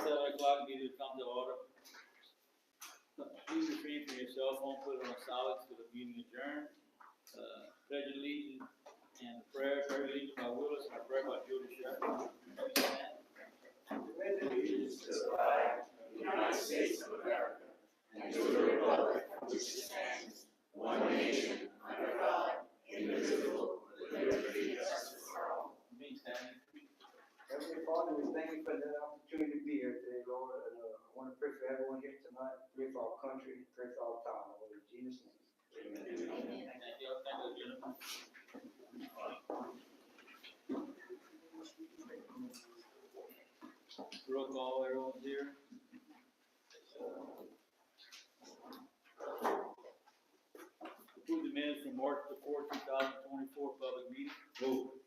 7 o'clock, meeting will come to order. Please refrain from your cell phone, put it on silent till the meeting adjourned. Pledge allegiance and prayer allegiance by Willis and prayer by Judy Shepard. Pledge allegiance to the flag of the United States of America and to the republic for which it stands, one nation, under God, indivisible, with liberty and justice for all. Heavenly Father, we thank you for the opportunity to be here today, Lord. And I want to pray for everyone here tonight. Pray for our country. Pray for our town, Lord. In Jesus' name. Amen. Thank you, gentlemen. Roll call, everyone's here. Approve the minutes from March the 4th, 2024 public meeting.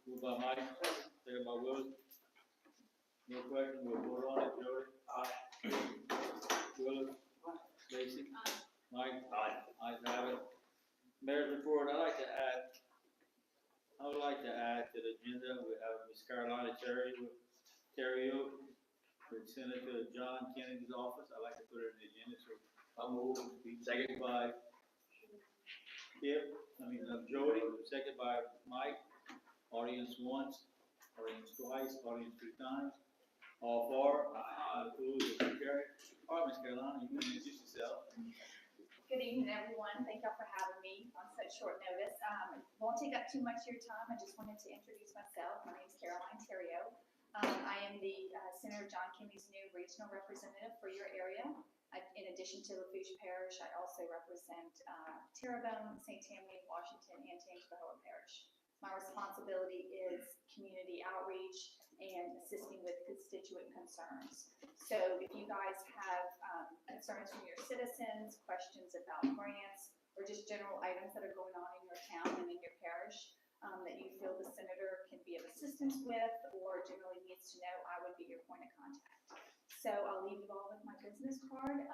Moved by Mike, second by Willis. No question, we'll vote on it. Jody? Aye. Willis? Lacy? Mike? Aye. Ayes have it. Mayor's report, I would like to add to the agenda, we have Ms. Carolina Terrio with Senator John Kennedy's office. I'd like to put her in the agenda, so I'll move. Second by Jody, second by Mike. Audience once, audience twice, audience 3 times. All 4, opposed, carried. All right, Ms. Carolina, you can introduce yourself. Good evening, everyone. Thank y'all for having me on such short notice. Won't take up too much of your time. I just wanted to introduce myself. My name is Caroline Terrio. I am the Senator John Kennedy's new regional representative for your area. In addition to Lafourche Parish, I also represent Terrebonne, St. Tammany, Washington, and Tangipahoa Parish. My responsibility is community outreach and assisting with constituent concerns. So if you guys have concerns from your citizens, questions about grants, or just general items that are going on in your town and in your parish that you feel the senator can be of assistance with or generally needs to know, I would be your point of contact. So I'll leave you all with my business card.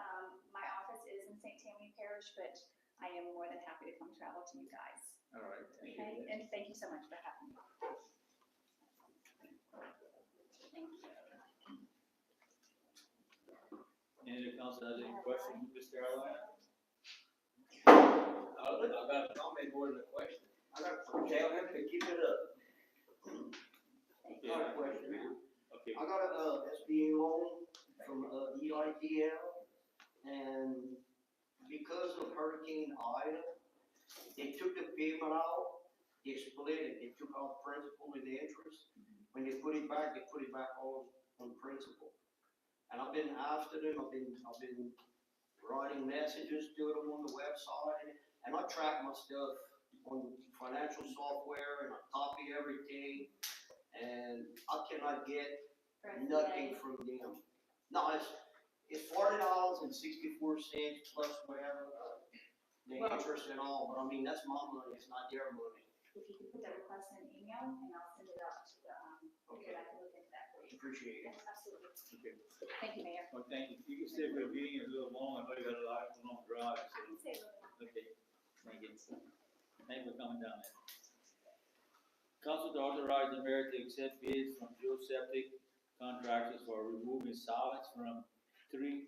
My office is in St. Tammany Parish, but I am more than happy to come travel to you guys. All right. Okay, and thank you so much for having me. Thank you. Any other council has any questions, Ms. Carolina? I've got a comment more than a question. I got to tell him to keep it up. Okay. Got a question. Okay. I got a SBA loan from EIDL, and because of Hurricane Ida, they took the payment out, they split it, they took out principal and interest. When they put it back all on principal. And I've been after them, I've been writing messages to them on the website, and I track my stuff on financial software, and I copy everything, and I cannot get nothing from them. No, it's $40.64 plus whatever, the interest and all, but I mean, that's my money, it's not their money. If you could put that request in an email, and I'll send it out to the, Okay. I can look into that for you. Appreciate it. Yes, absolutely. Okay. Thank you, Mayor. Well, thank you. You can stay for the meeting a little long. I know you got a long drive. I can say a little more. Okay. Thank you. Thank you for coming down there. Council to authorize the mayor to accept bids from geoseptic contractors for removing solids from 3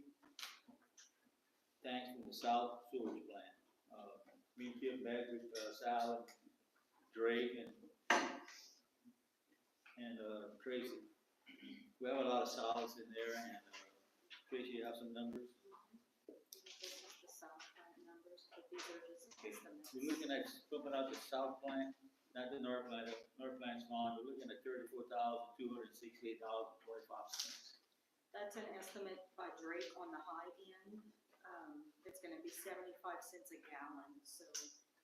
tanks from the south sewage plant. Me and Kim back with Sal, Drake, and Tracy. We have a lot of solids in there, and Tracy, you have some numbers? The south plant numbers, but these are just estimates. We're looking at pumping out the south plant, not the north plant. The north plant's fine. We're looking at $34,268.25. That's an estimate by Drake on the high end. It's gonna be 75 cents a gallon, so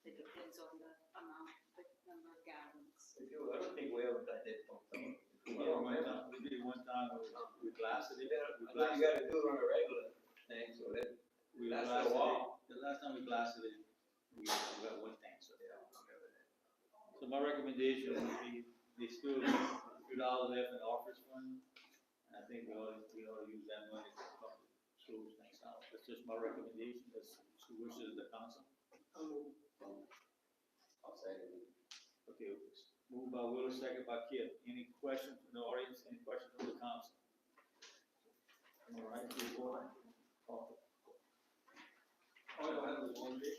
it depends on the amount, the number of gallons. I don't think we ever got that pumped up. We did one time, we blasted it. I know you gotta do it on a regular thing, so that, We That's blasted a while. it. The last time we blasted it, we got 1 tank, so. yeah, I remember that. So my recommendation would be, they still $2 left in the office fund. And I think we ought to use that money to pump the sewage tanks out. That's just my recommendation, that's the wishes of the council. I'll say it. Okay, moved by Willis, second by Kip. Any questions from the audience? Any questions from the council? All right, report. All you have is one bid.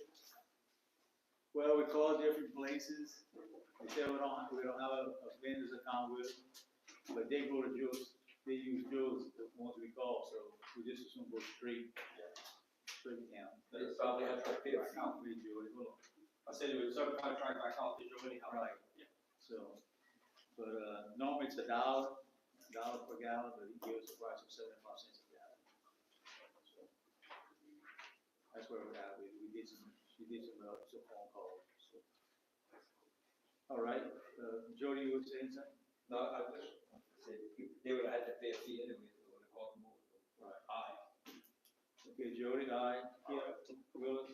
Well, we called different places, they said we don't have a vendor's account with them, but they go to Joe's, they use Joe's, the ones we call, so we just assume go straight to them. They probably have to pay our account. We do it, hold on. I said it was some contract I called the Joe anyhow. Right. Yeah. So, but, normally it's $1 per gallon, but he gives a price of 75 cents a gallon. So, that's where we're at, we did some phone calls, so. All right, Jody, you were saying something? No, I just said they would have had to pay a fee anyway, so it would have cost more. Right. Aye. Okay, Jody, aye. Kip, Willis,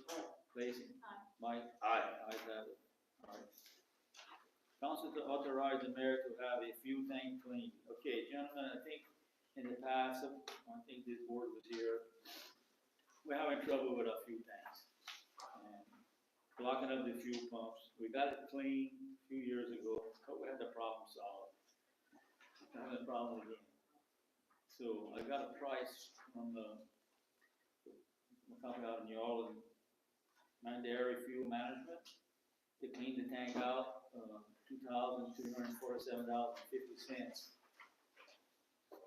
Lacy. Aye. Mike. Aye. Ayes have it. All right. Council to authorize the mayor to have a few things cleaned. Okay, gentlemen, I think in the past, I think this board was here, we're having trouble with a few things. Blocking up the fuel pumps. We got it clean a few years ago, but we had the problem solved. We're having a problem again. So I got a price from the company out in New Orleans, Mandatory Fuel Management, to clean the tank out, $2,247.50.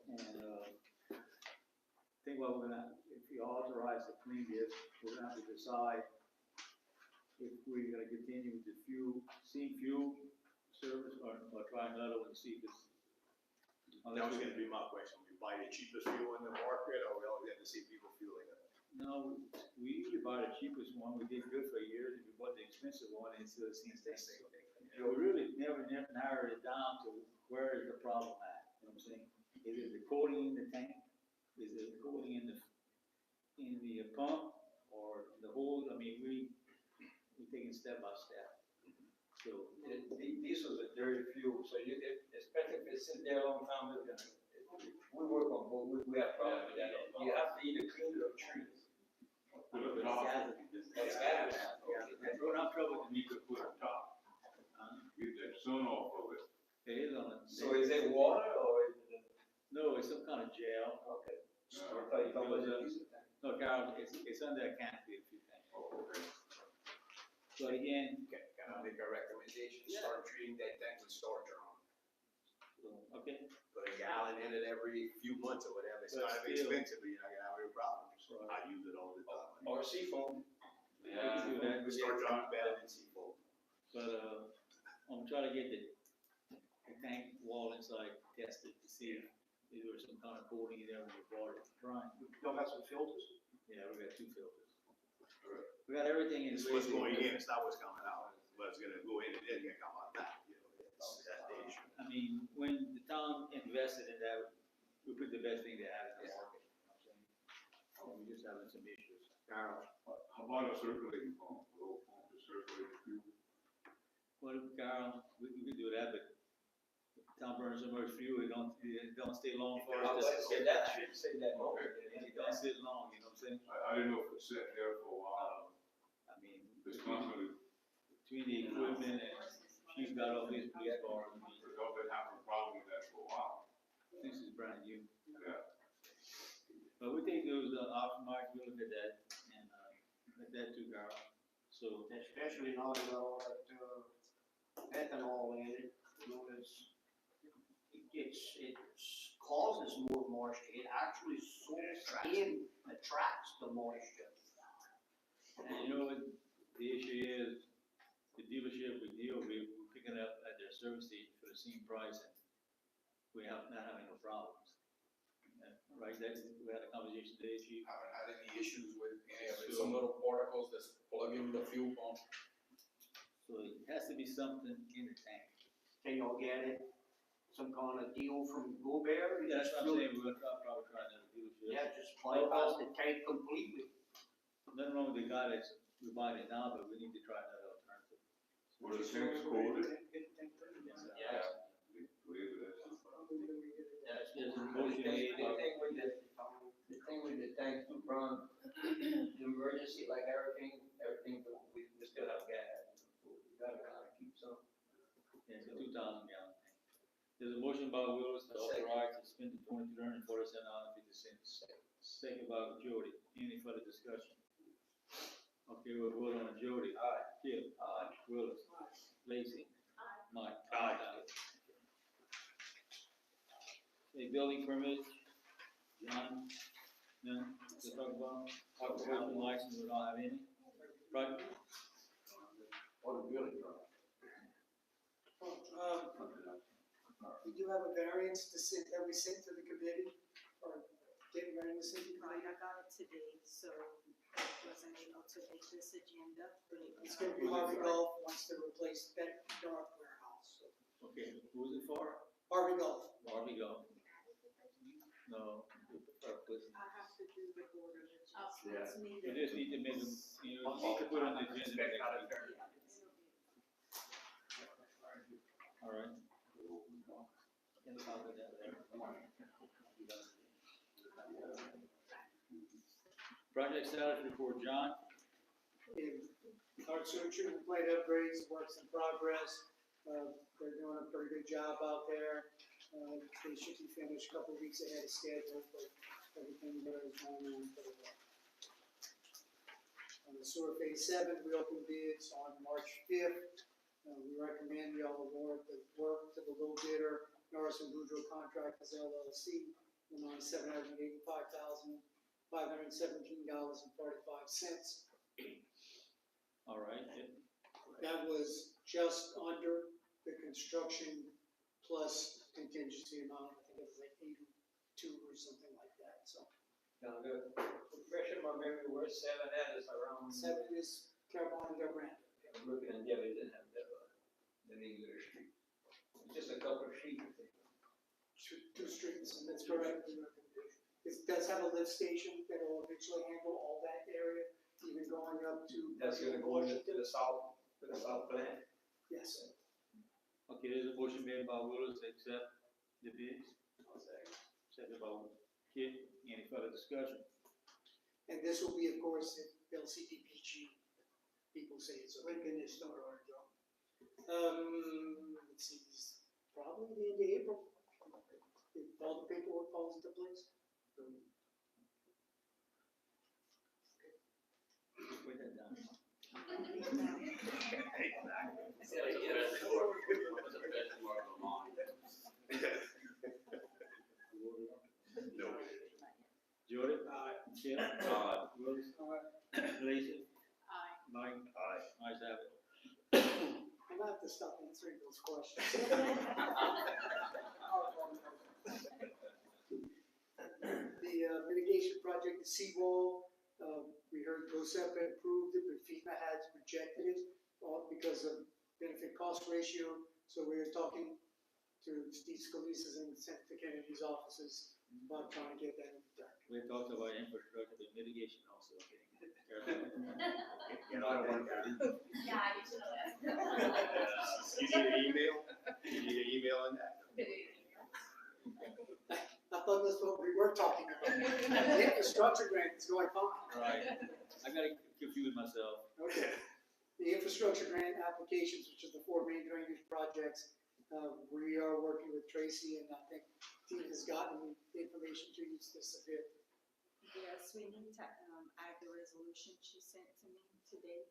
And, I think what we're gonna, if you authorize to clean this, we're gonna have to decide if we're gonna continue with the fuel service or try another one to see if it's. That was gonna be my question, we buy the cheapest fuel in the market, or we always have to see people fueling it? No, we usually buy the cheapest one, we did good for years, if we bought the expensive one, it still seems the same. We really never narrowed it down to where is the problem at, you know what I'm saying? Is it the coating in the tank? Is it the coating in the pump, or the hose? I mean, we're taking step by step. So, These was a dirty fuel, so especially if it's sitting there a long time, it's gonna, we work on both, we have problems with that. You have to either clean it or treat it. That's gas. Okay. We're not trouble with the meter. Put a top, get that sun off of it. It is on it. So is it water or is it? No, it's some kind of gel. Okay. I thought you thought it was a diesel tank. No, Carol, it's under a canopy, if you think. Oh, okay. But again, Can I make a recommendation, start treating that tank with storage on? okay, Put a gallon in it every few months or whatever, it's But kind of still- expensive, but you're not gonna have any problems. Right. I use it all the time. Or seafoam. we can do that. Storage on is better than seafoam. But, I'm trying to get the tank wall inside tested to see if there was some kind of coating in there when we bought it. Brian? Don't have some filters? Yeah, we got 2 filters. We got everything in. It's what's going in, it's not what's coming out, what's gonna go in, and then gonna come out back, you know, that's the issue. I mean, when the town invested in that, we put the best thing they had in the market, you know what I'm saying? And we're just having some issues. Carol? How about a circulating pump, a little pump to circulate the fuel? Well, Carol, we could do that, but if the town burns so much fuel, it don't stay long for I us. was say that, I should say that more. It don't sit long, you know what I'm saying? I didn't know if it sat there for a while, I mean, it's constantly, between the equipment and she's got all these police cars, I mean, y'all been having a problem with that for a while. this is brand new. Yeah. But we take those, aftermarket, we look at that, and, like that too, Carl. So, Especially now with all that, ethanol in it, you know, it causes more moisture, it actually soaks in, attracts the moisture. and you know what the issue is, the dealership we deal with, we're picking up at their service station for the same price, and we have, not having no problems. Right, we had a conversation today, chief. Haven't had any issues with any of it, some little particles that's plugging the fuel pump. So it has to be something in the tank. Can y'all get it, some kind of deal from Go Bear? Yeah, that's what I'm saying, we're gonna probably try another dealership. Yeah, just bypass the tank completely. Nothing wrong with the guy that's, we're buying it now, but we need to try another alternative. Were the tanks coated? Yeah. Leave it as. There's a The motion made, thing with the tank, Ron, emergency like everything, we still have gas. So we gotta kind of keep some. it's a 2,000 gallon tank. There's a motion by Willis to authorize to spend the $2,347.50. Second by Jody. Any further discussion? Okay, we'll vote on it. Jody. Aye. Kip. Aye. Willis. Aye. Lacy. Aye. Mike. Aye. Okay, building permits. John. None to talk about. Operation license, we don't have any. Right? Or the building permit. We do have a variance that we sent to the committee, or getting ready to send to the Right, committee. I got it today, so I wasn't able to make this agenda, but It's gonna be Harvey Golf wants to replace that north warehouse. Okay, who's it for? Harvey Golf. Barbie go. No. I have to do the board of adjustments. Yeah. You just need to make them, you know, need to put on the agenda next week. All right. Project status report, John. Our sewer treatment plant upgrades, works in progress. They're doing a pretty good job out there. They should be finished a couple weeks ahead of schedule, but everything there is going on pretty well. On the sewer phase 7, we opened bids on March 5th. We recommend y'all award the work to the low bidder, Norris and Boudreaux Contractors LLC, in the amount of $785,517.45. All right. That was just under the construction plus contingency amount. I think it was like 82 or something like that, so. Now, the refresh my memory, where 7 at is around. 7 is Carolina Del Grande. I'm looking at, yeah, they didn't have the English street. It's just a couple of streets, I think. Two streets, and that's correct. It does have a lift station that will eventually handle all that area, even going up to. That's gonna go into the south plant. Yes. Okay, there's a motion made by Willis to accept the bids. Second by Kip. Any further discussion? And this will be, of course, if LCDPG people say it's. When can it start, Joe? Let's see, it's probably the end of April. If all the paperwork falls into place. Put that down. No. Jody? Aye. Kip? Aye. Willis? Lacy? Aye. Mike? Aye. Ayes have it. I'm gonna have to stop answering those questions. The mitigation project, the seawall, we heard GOSEPA approved it, but FEMA has rejected it, because of benefit cost ratio. So we are talking to Steve Scalise's and Senator Kennedy's offices about trying to get that done. We talked about infrastructure, but mitigation also. You know, I don't want to. Yeah, I used to know that. You need an email? You need an email on that? I thought that's what we were talking about. The infrastructure grant is going fine. Right. I gotta confuse myself. Okay. The infrastructure grant applications, which is the 4 main drainage projects, we are working with Tracy, and I think Tina has gotten the information to you to submit. Yes, we need to, add the resolution she sent to me today,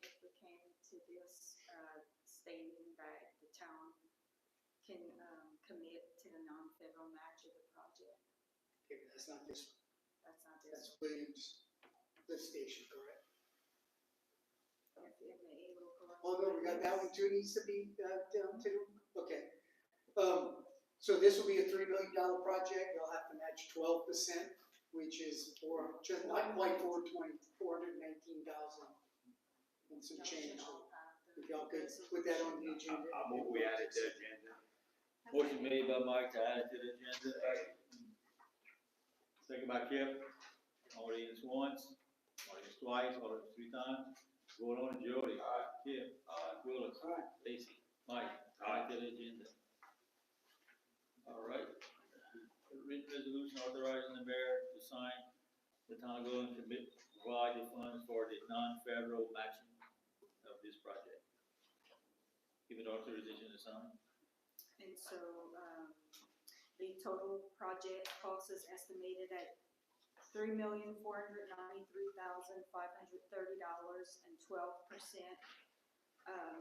if we came to this, stating that the town can, commit to the non-federal match of the project. Okay, but that's not this one. That's not That's this, Williams lift station, correct? if the able. Oh, no, we got that one too, needs to be, down too? Okay. So this will be a $3 million project. You'll have to match 12%, which is just not quite 419,000 and some change. If y'all could put that on the agenda. I'll move we add it to the agenda. Motion made by Mike to add it to the agenda. Second by Kip. Audience once, audience twice, audience 3 times. Vote on it, Jody. Aye. Kip. Aye. Willis. Aye. Lacy. Mike. Aye to the agenda. All right. Written resolution authorizing the mayor to sign the town going to provide the funds for the non-federal matching of this project. Give it authorization to sign. And so, the total project cost is estimated at $3,493,530 and 12%.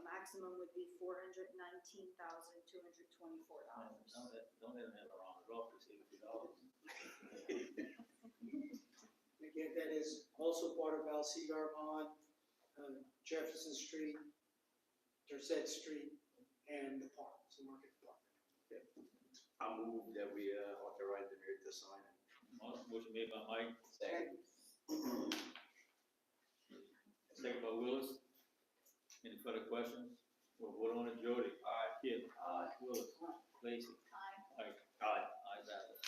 Maximum would be $419,224. Don't let them have a round it off to see $50. Again, that is also part of Alcide Armand, Jefferson Street, Dorset Street, and the park, so Market Park. I move that we authorize the mayor to sign. Motion made by Mike, Second. second by Willis. Any further questions? We'll vote on it. Jody? Aye. Kip? Aye. Willis? Lacy? Aye. Aye. Ayes have it.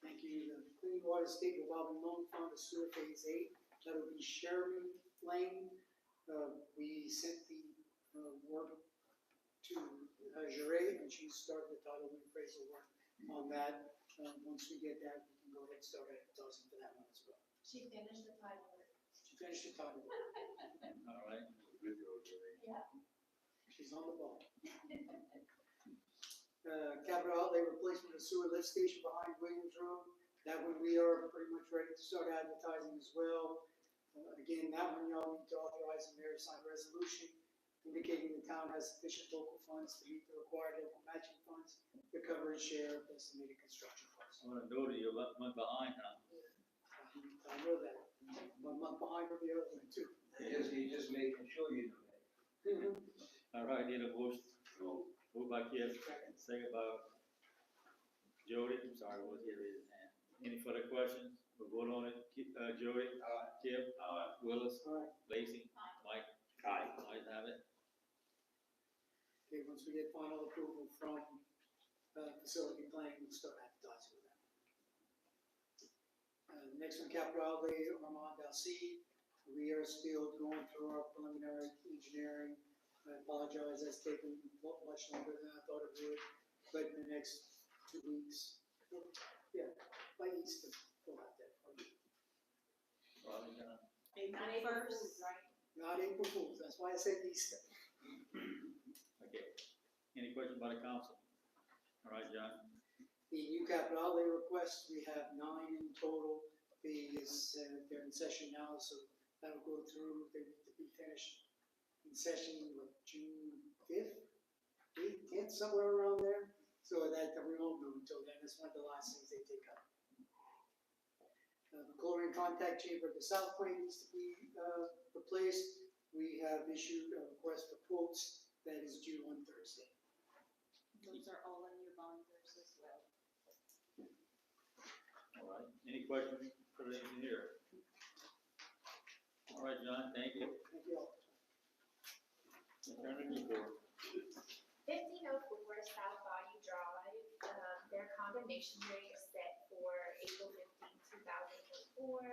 Thank you. The Clean Water State Revolving Loan Fund is sewer phase 8. That'll be Sherman Lane. We sent the work to Jure, and she started the title and appraisal work on that. Once we get that, we can go ahead and start advertising for that one as well. She finished the title work. She finished the title work. All right. Yeah. She's on the ball. Capital outlay replacement of sewer lift station behind Williams Road. That one we are pretty much ready to start advertising as well. Again, that one y'all need to authorize the mayor to sign a resolution indicating the town has sufficient local funds to meet the required local matching funds to cover its share of estimated construction costs. I'm gonna go to you, one behind, huh? I know that. 1 month behind on the other one too. He just making sure you know that. All right, need a motion. Moved by Kip, second by Jody. I'm sorry, was here raise his hand. Any further questions? We'll vote on it. Jody? Kip? Willis? All right. Lacy? Mike? Aye. Ayes have it. Okay, once we get final approval from facility planning, we'll start advertising with that. Next one, capital outlay, Armand Alcide. We are still going through our preliminary engineering. I apologize, that's taken much longer than I thought it would, but in the next 2 weeks, yeah, by Easter, we'll have that. Robin, John? April 1st, right? Not April Fools, that's why I said Easter. Okay. Any questions by the council? All right, John? The new capital outlay requests, we have 9 in total. They're in session now, so that'll go through. They need to be finished in session, June 5th, 8th, 10th, somewhere around there. So that we won't know until then. That's one of the last things they take up. The chlorine contact chamber at the south point needs to be replaced. We have issued a request for quotes that is due on Thursday. Those are all in your binders as well. All right. Any questions for the engineer? All right, John, thank you. Thank you all. Attorney report. 1504 South Bayou Drive, their condemnation hearing is set for April 15, 2024.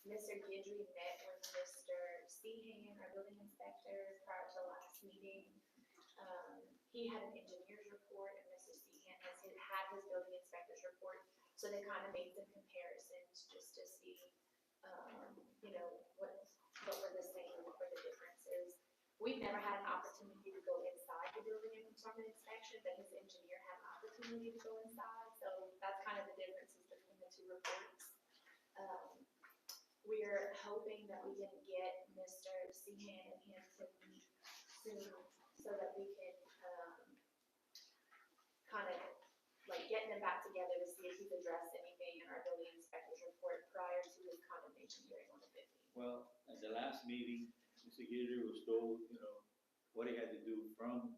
Mr. Guidry met with Mr. Seahan, our building inspector, prior to last meeting. He had an engineer's report and Mr. Seahan had his building inspector's report. So they kind of made some comparisons just to see, what were the same, what were the differences. We've never had an opportunity to go inside the building and perform an inspection, but his engineer had an opportunity to go inside, so that's kind of the differences between the two reports. We're hoping that we can get Mr. Seahan and him to meet soon, so that we can, kind of, getting them back together to see if he's addressed anything in our building inspector's report prior to his condemnation hearing on the 15th. Well, at the last meeting, Mr. Guidry was told, what he had to do from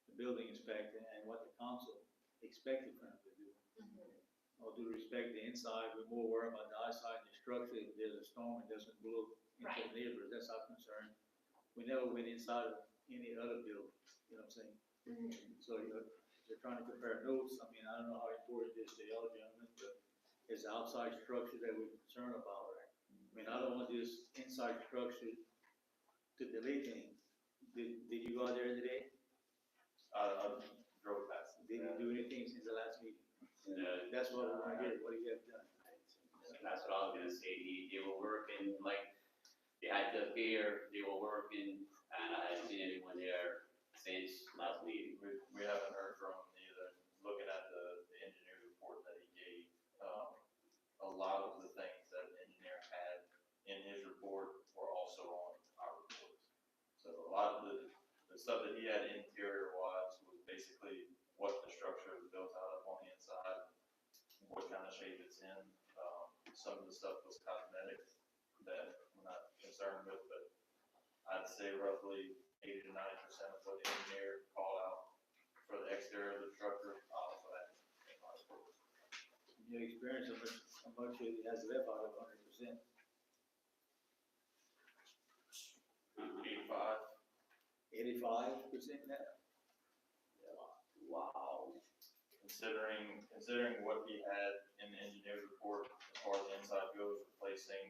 the building inspector and what the council expected for him to do. All due respect, the inside, we're more worried about the outside, the structure. If there's a storm, it doesn't blow into Right. the neighbors. That's our concern. We never went inside of any other building, you know what I'm saying? So you're trying to compare notes. I mean, I don't know how important it is to y'all gentlemen, but it's the outside structure that we're concerned about. I mean, I don't want this inside structure to delay things. Did you go out there today? I drove past. Did you do anything since the last meeting? Yeah. That's what we want to get. What do you have done? That's what I was gonna say, they were working, they had the beer, they were working, and I hadn't seen anyone there since last meeting. the stuff that he had interior wise was basically what the structure is built out of on the inside, what kind of shape it's in. Some of the stuff was cosmetic that we're not concerned with, but I'd say roughly 80 to 90% of what the engineer called out for the exterior of the structure, also had in my report. In your experience, how much it has left out of 100%? 85. 85% now? Wow. Considering what he had in the engineer's report as far as the inside goes, replacing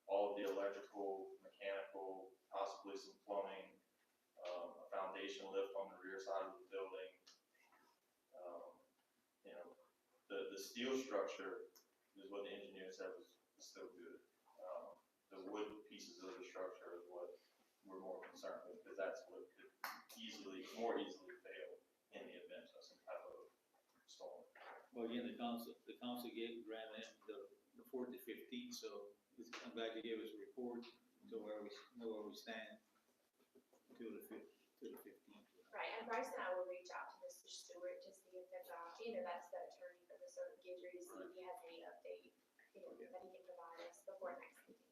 all of the electrical, mechanical, possibly some plumbing, a foundation lift on the rear side of the building. You know, the steel structure is what the engineer said was still good. The wood pieces of the structure is what we're more concerned with, because that's what could more easily fail in the event of some type of storm. Well, again, the council granted the 4th to 15th, so it's come back to give us a report to where we know where we stand to the 15th. Right, and Bryce and I will reach out to Mr. Stewart to see if there's, that's the attorney for the Southern Guidry, to see if he has any update, that he can provide us before next meeting.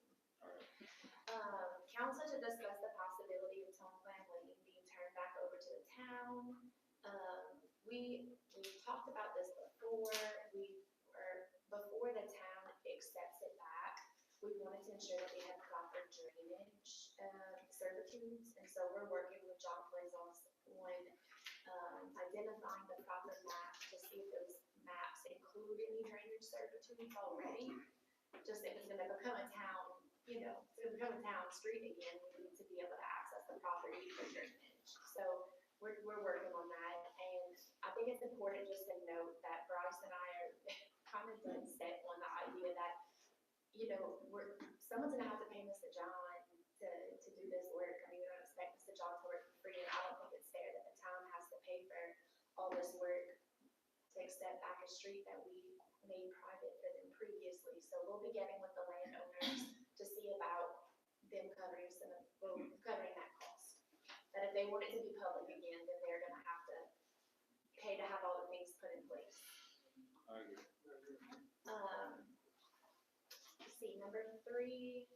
Council to discuss the possibility of Tone Plan Lane being turned back over to the town. We talked about this before, before the town accepts it back, we wanted to ensure that we had proper drainage, servitudes, and so we're working with John Blazon on, identifying the proper map to see if those maps include any drainage servitudes already. Just if it's gonna become a town, it's gonna become a town street again, we need to be able to access the property for drainage. So we're working on that, and I think it's important just to note that Bryce and I are kind of dead set on the idea that, someone's gonna have to pay Mr. John to do this work. I mean, we don't expect Mr. John to work for free, and I don't think it's fair that the town has to pay for all this work to accept back a street that we made private for them previously. So we'll be getting with the landowners to see about them covering that cost. That if they want it to be public again, then they're gonna have to pay to have all the things put in place. I agree. Let's see, number 3,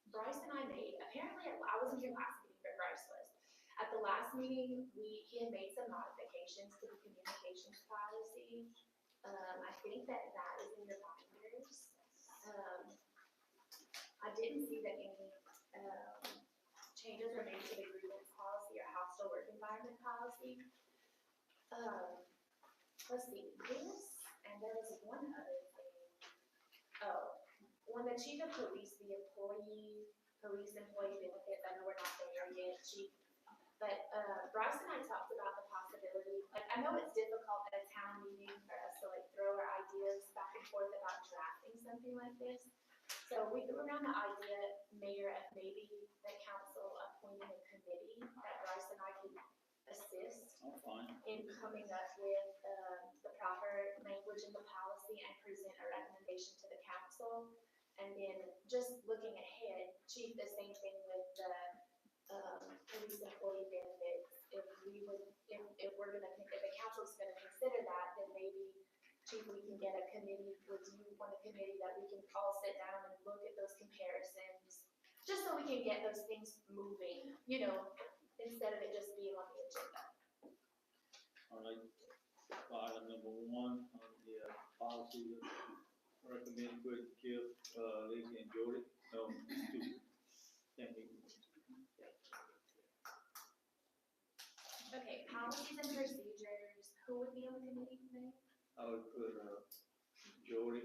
Bryce and I apparently, I wasn't here last meeting, but Bryce was. At the last meeting, he had made some modifications to the communications policy. I think that is in your binders. I didn't see that any, changes were made to the grievance policy or hostile work environment policy. Let's see, this, and there was one other thing. Oh, when the chief of police, the police employee benefits, I know we're not there yet, chief, but Bryce and I talked about the possibility, I know it's difficult at a town meeting for us to throw our ideas back and forth about drafting something like this. So we threw around the idea, Mayor, of maybe the council appointing a committee that Bryce and I could assist in coming up with the proper language in the policy and present a recommendation to the council. And then just looking ahead, chief, the same thing with the police employee benefits. If the council's gonna consider that, then maybe, chief, we can get a committee, would you want a committee that we can all sit down and look at those comparisons, just so we can get those things moving, instead of it just being on the agenda. All right, item number 1 on the policy, recommend put Kip, Lacey, and Jody. No, it's 2. Can't be. Okay, policies and procedures, who would be on the committee today? I would put Jody,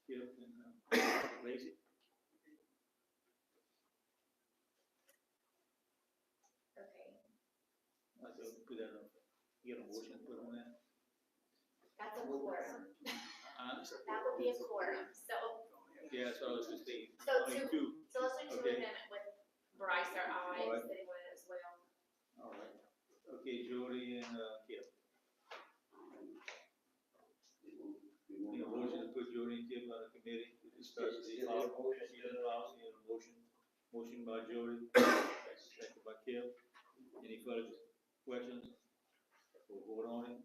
Kip, and Lacey. Okay, I would put that on. Get a motion put on that. that's a quorum. Answer. That would be a quorum, so. Yeah, so I was just saying. So only 2. So let's do 2 of them with Bryce or I All right. sitting on it as well. All right. Okay, Jody and Kip. Need a motion to put Jody and Kip on a committee to discuss the policy and a motion. Motion by Jody, second by Kip. Any further questions? We'll vote on it.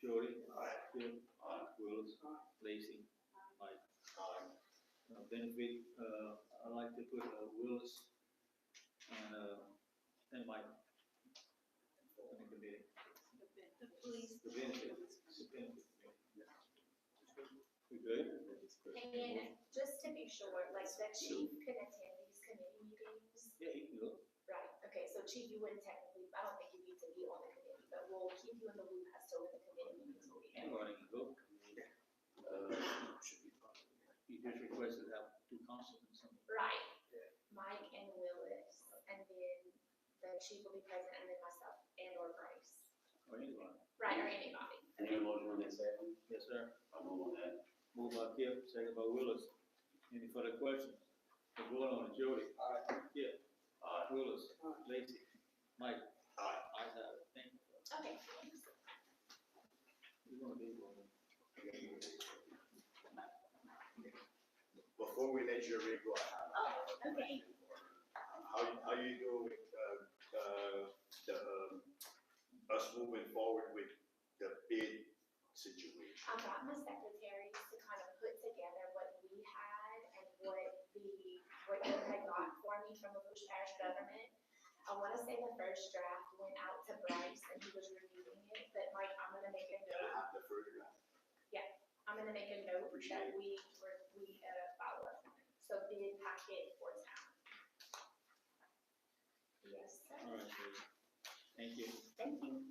Jody? Aye. Kim? Aye. Willis? Lacy? Mike? Benefit, I'd like to put, Willis and Mike on the committee. Please. The benefit. We good? And just to be sure, like the chief can attend these committee meetings. Yeah, he can go. Right, okay, so chief, you wouldn't technically, I don't think you need to be on the committee, but we'll keep you in the loop as to when the committee meetings will be. Anybody can go. He just requested to have two constables. Right, Mike and Willis, and then the chief will be present, and then myself and or Grace. Or anybody. Right, or anybody. Any motion on that second? Yes, sir. I'll move on that. Moved by Kip, second by Willis. Any further questions? We'll vote on it. Jody? Aye. Kip? Aye. Willis? Lacy? Mike? Aye. Ayes have it. Thank you. Okay. You're gonna be one. Before we let Jerry go, I have Oh, a okay. question for her. How you doing with, us moving forward with the bid situation? I got my secretaries to kind of put together what we had and what you had got for me from the Bush Parish government. I wanna say the first draft went out to Bryce and he was reviewing it, but Mike, I'm gonna make a Can I note. have the further draft? I'm gonna make a note Appreciate that we follow. So bid packet for town. Yes, sir. All right, sir. Thank you. Thank you.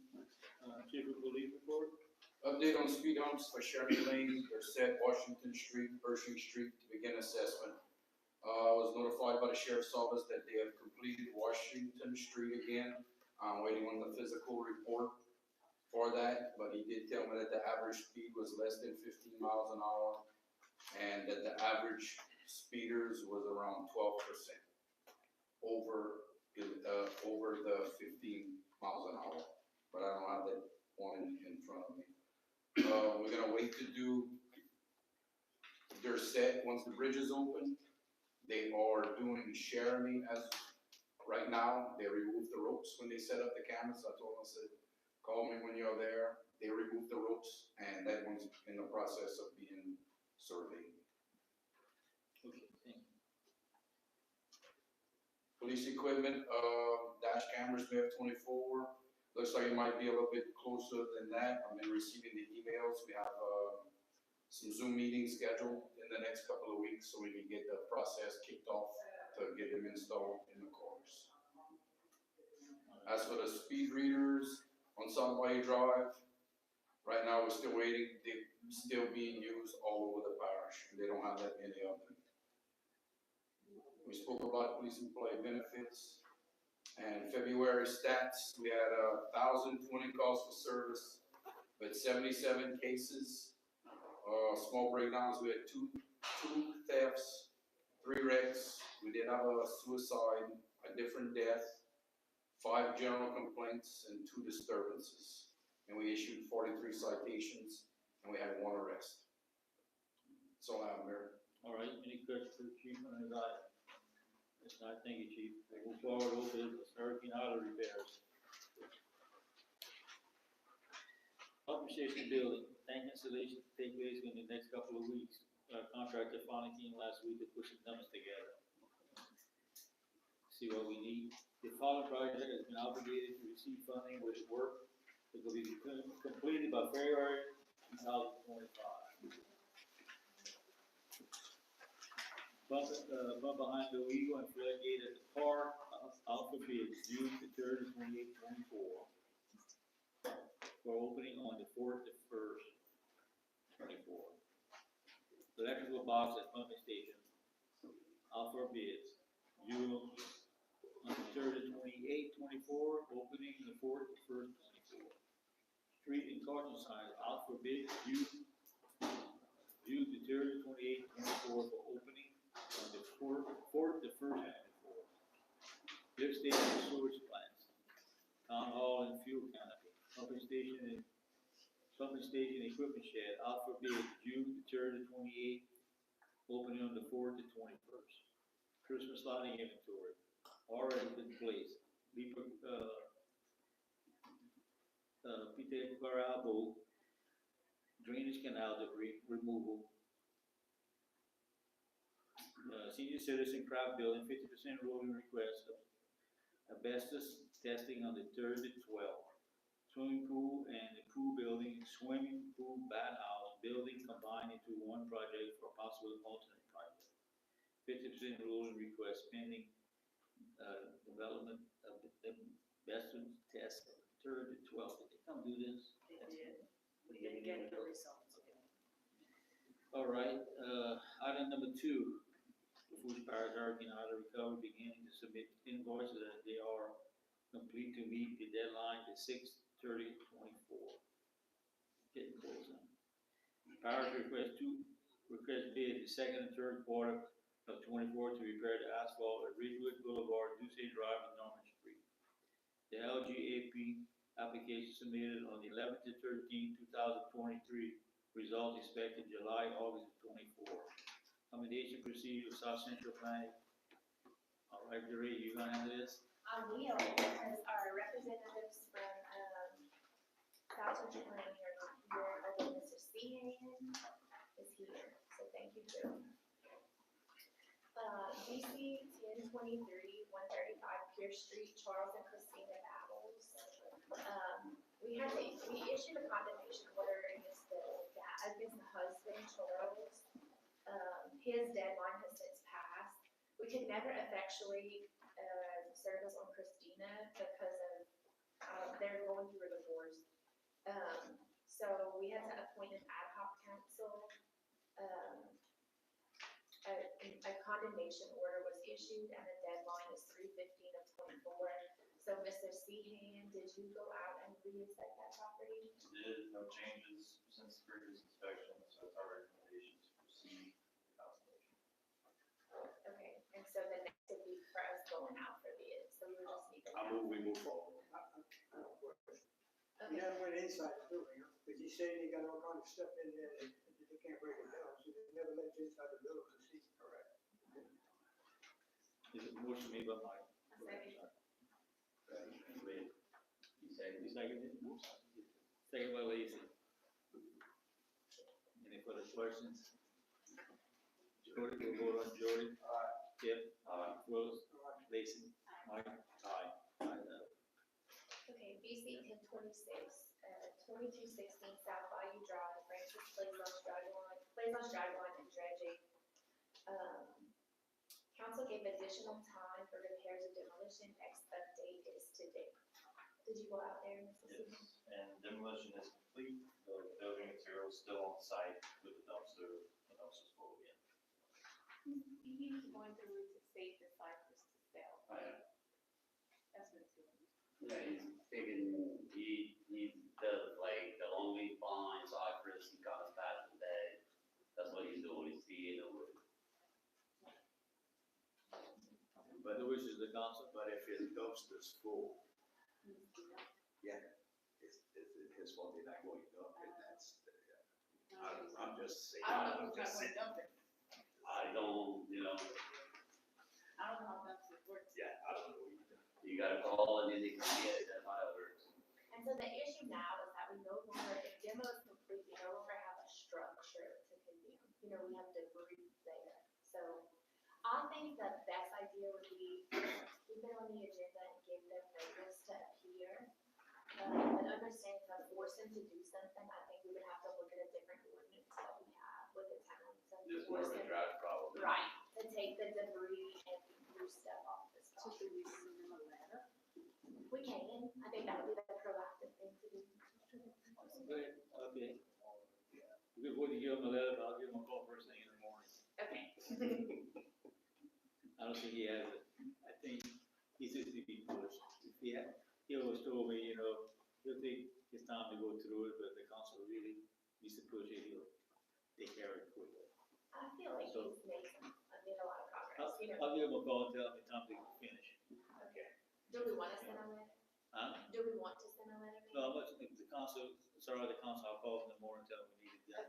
Chief of Police report? Update on speed humps for Sherry Lane, they're set Washington Street, Pershing Street to begin assessment. I was notified by the sheriff's office that they have completed Washington Street again. I'm waiting on the physical report for that, but he did tell me that the average speed was less than 15 miles an hour and that the average speeders was around 12% over the 15 miles an hour, but I don't have that one in front of me. We're gonna wait to do, they're set, once the bridge is open, they are doing Jeremy as, right now, they removed the ropes when they set up the cameras, I told them, I said, call me when you're there, they removed the ropes, and that one's in the process of being surveyed. Okay, thank you. Police equipment, dash cameras, we have 24. Looks like it might be a little bit closer than that. I've been receiving the emails. We have some Zoom meetings scheduled in the next couple of weeks so we can get the process kicked off to get them installed in the cars. As for the speed readers on Southway Drive, right now we're still waiting. They're still being used all over the parish. They don't have that many of them. We spoke about police employee benefits. And February stats, we had 1,020 calls for service, but 77 cases. Small breakdowns, we had two thefts, 3 wrecks. We did have a suicide, a different death, 5 general complaints, and 2 disturbances. And we issued 43 citations, and we had 1 arrest. That's all I have, Mayor. All right, any questions for the chief on his item? Yes, I thank you, chief. We'll move forward, old business, hurricane auto repairs. Pump station building, tank installation to take place in the next couple of weeks. Contractor finally came last week to put some numbers together. See what we need. The following project has been obligated to receive funding with work that will be completed by February 2025. Bump behind the Eagle and floodgate at the park, out for bids, June the 3rd, 28-24. For opening on the 4th to 1st, 24. Electrical box at pumping station, out for bids, June on the 3rd to 28-24, opening the 4th to 1st, 24. Street and caution signs, out for bids, June the 3rd to 28-24 for opening on the 4th to 1st, 24. Lift station and sewage plants, town hall and fuel canopy, pumping station equipment shed, out for bid, June the 3rd to 28th, opening on the 4th to 21st. Christmas lighting inventory, already in place. interclarable drainage canal debris removal. Senior citizen craft building, 50% rolling request, asbestos testing on the 3rd to 12th. Swimming pool and the pool building, swimming pool bathhouse building combined into one project for possible alternate project. 50% rolling request pending, development of the asbestos test of the 3rd to 12th. Did they come do this? They did. We didn't get the results. All right, item number 2, the Food Powers Hurricane Auto Recovery beginning to submit invoices as they are complete to meet the deadline to 6/30/24. Getting close on. Powers request bid the 2nd and 3rd quarter of 24 to repair the asphalt at Ridgewood Boulevard, Deuce Drive, and Norman Street. The LGAP application submitted on the 11th to 13th, 2023. Result expected July, August of 24. Accommodation procedure, South Central Planning. All right, Jerry, you gonna handle this? I will, because our representatives from, South Central Planning are not here, although Mr. Seahan is here, so thank you, Joe. DC 1023, 135 Pierce Street, Charles and Christina Battles. We issued a condemnation order against the husband, Charles. His deadline has since passed. We could never effectuate, service on Christina because of, they're going through a divorce. So we had to appoint an ad hoc counsel. A condemnation order was issued and the deadline is 3/15/24. So Mr. Seahan, did you go out and re-inspect that property? Did, no changes since the previous inspection, so it's our recommendation to proceed with consultation. Okay, and so the next would be for us going out for bid, so we just need to. We move forward. You haven't went inside the building, huh? Because you say they got all kind of stuff in there that they can't break it down, so they never let you inside the building to see. Correct. Is it motion made by Mike? Second. You seconded? Second by Lacy. Any further questions? Jody, we'll vote on Jody. Kip. Willis. Lacy. Mike. Aye. Okay, BC 1026, 2216 South Bayou Drive, Francis Plazo's dragline and dredging. Council gave additional time for repairs and demolition. Next update is today. Did you go out there, Mrs. Seaman? Yes, and demolition is complete, the building material is still on site with the dumpster's full again. He's going through to save the cypress to sell. That's what it's doing. Yeah, he's taking, he does like the long leaf pine, cypress, he got his passion bed. That's what he's doing, he's feeding the wood. But the wishes of the council. But if his dumpster's full, yeah, it's his fault they're not going to dump it, that's, I'm just saying. I don't know who's going to dump it. I don't, I don't know how that's works. Yeah, I don't know either. you gotta call and then they come get it, that's how it works. And so the issue now is that we no longer, if demo is complete, we no longer have a structure to condemn. We have debris there. So I think the best idea would be keep it on the agenda and give them notice to appear. But understanding if I force them to do something, I think we would have to look at a different ordinance that we have with the town. So It's more of force a them- drive problem. Right, to take the debris and move stuff off the So spot. should we send them a letter? We can, I think that would be the proactive thing to do. Good, okay. Before you give him a letter, but I'll give him a call first thing in the morning. Okay. I don't think he has it. I think he's just to be pushed. He always told me, he'll take his time to go through it, but the council really needs to push it, he'll take care of it quickly. I feel like So- he's made a lot of progress, I'll give him a call and tell him it's time to finish. Okay. Do we want to send a letter? Huh? Do we want to send a letter? maybe? No, but the council, I'll call him in the morning and tell him we need it done.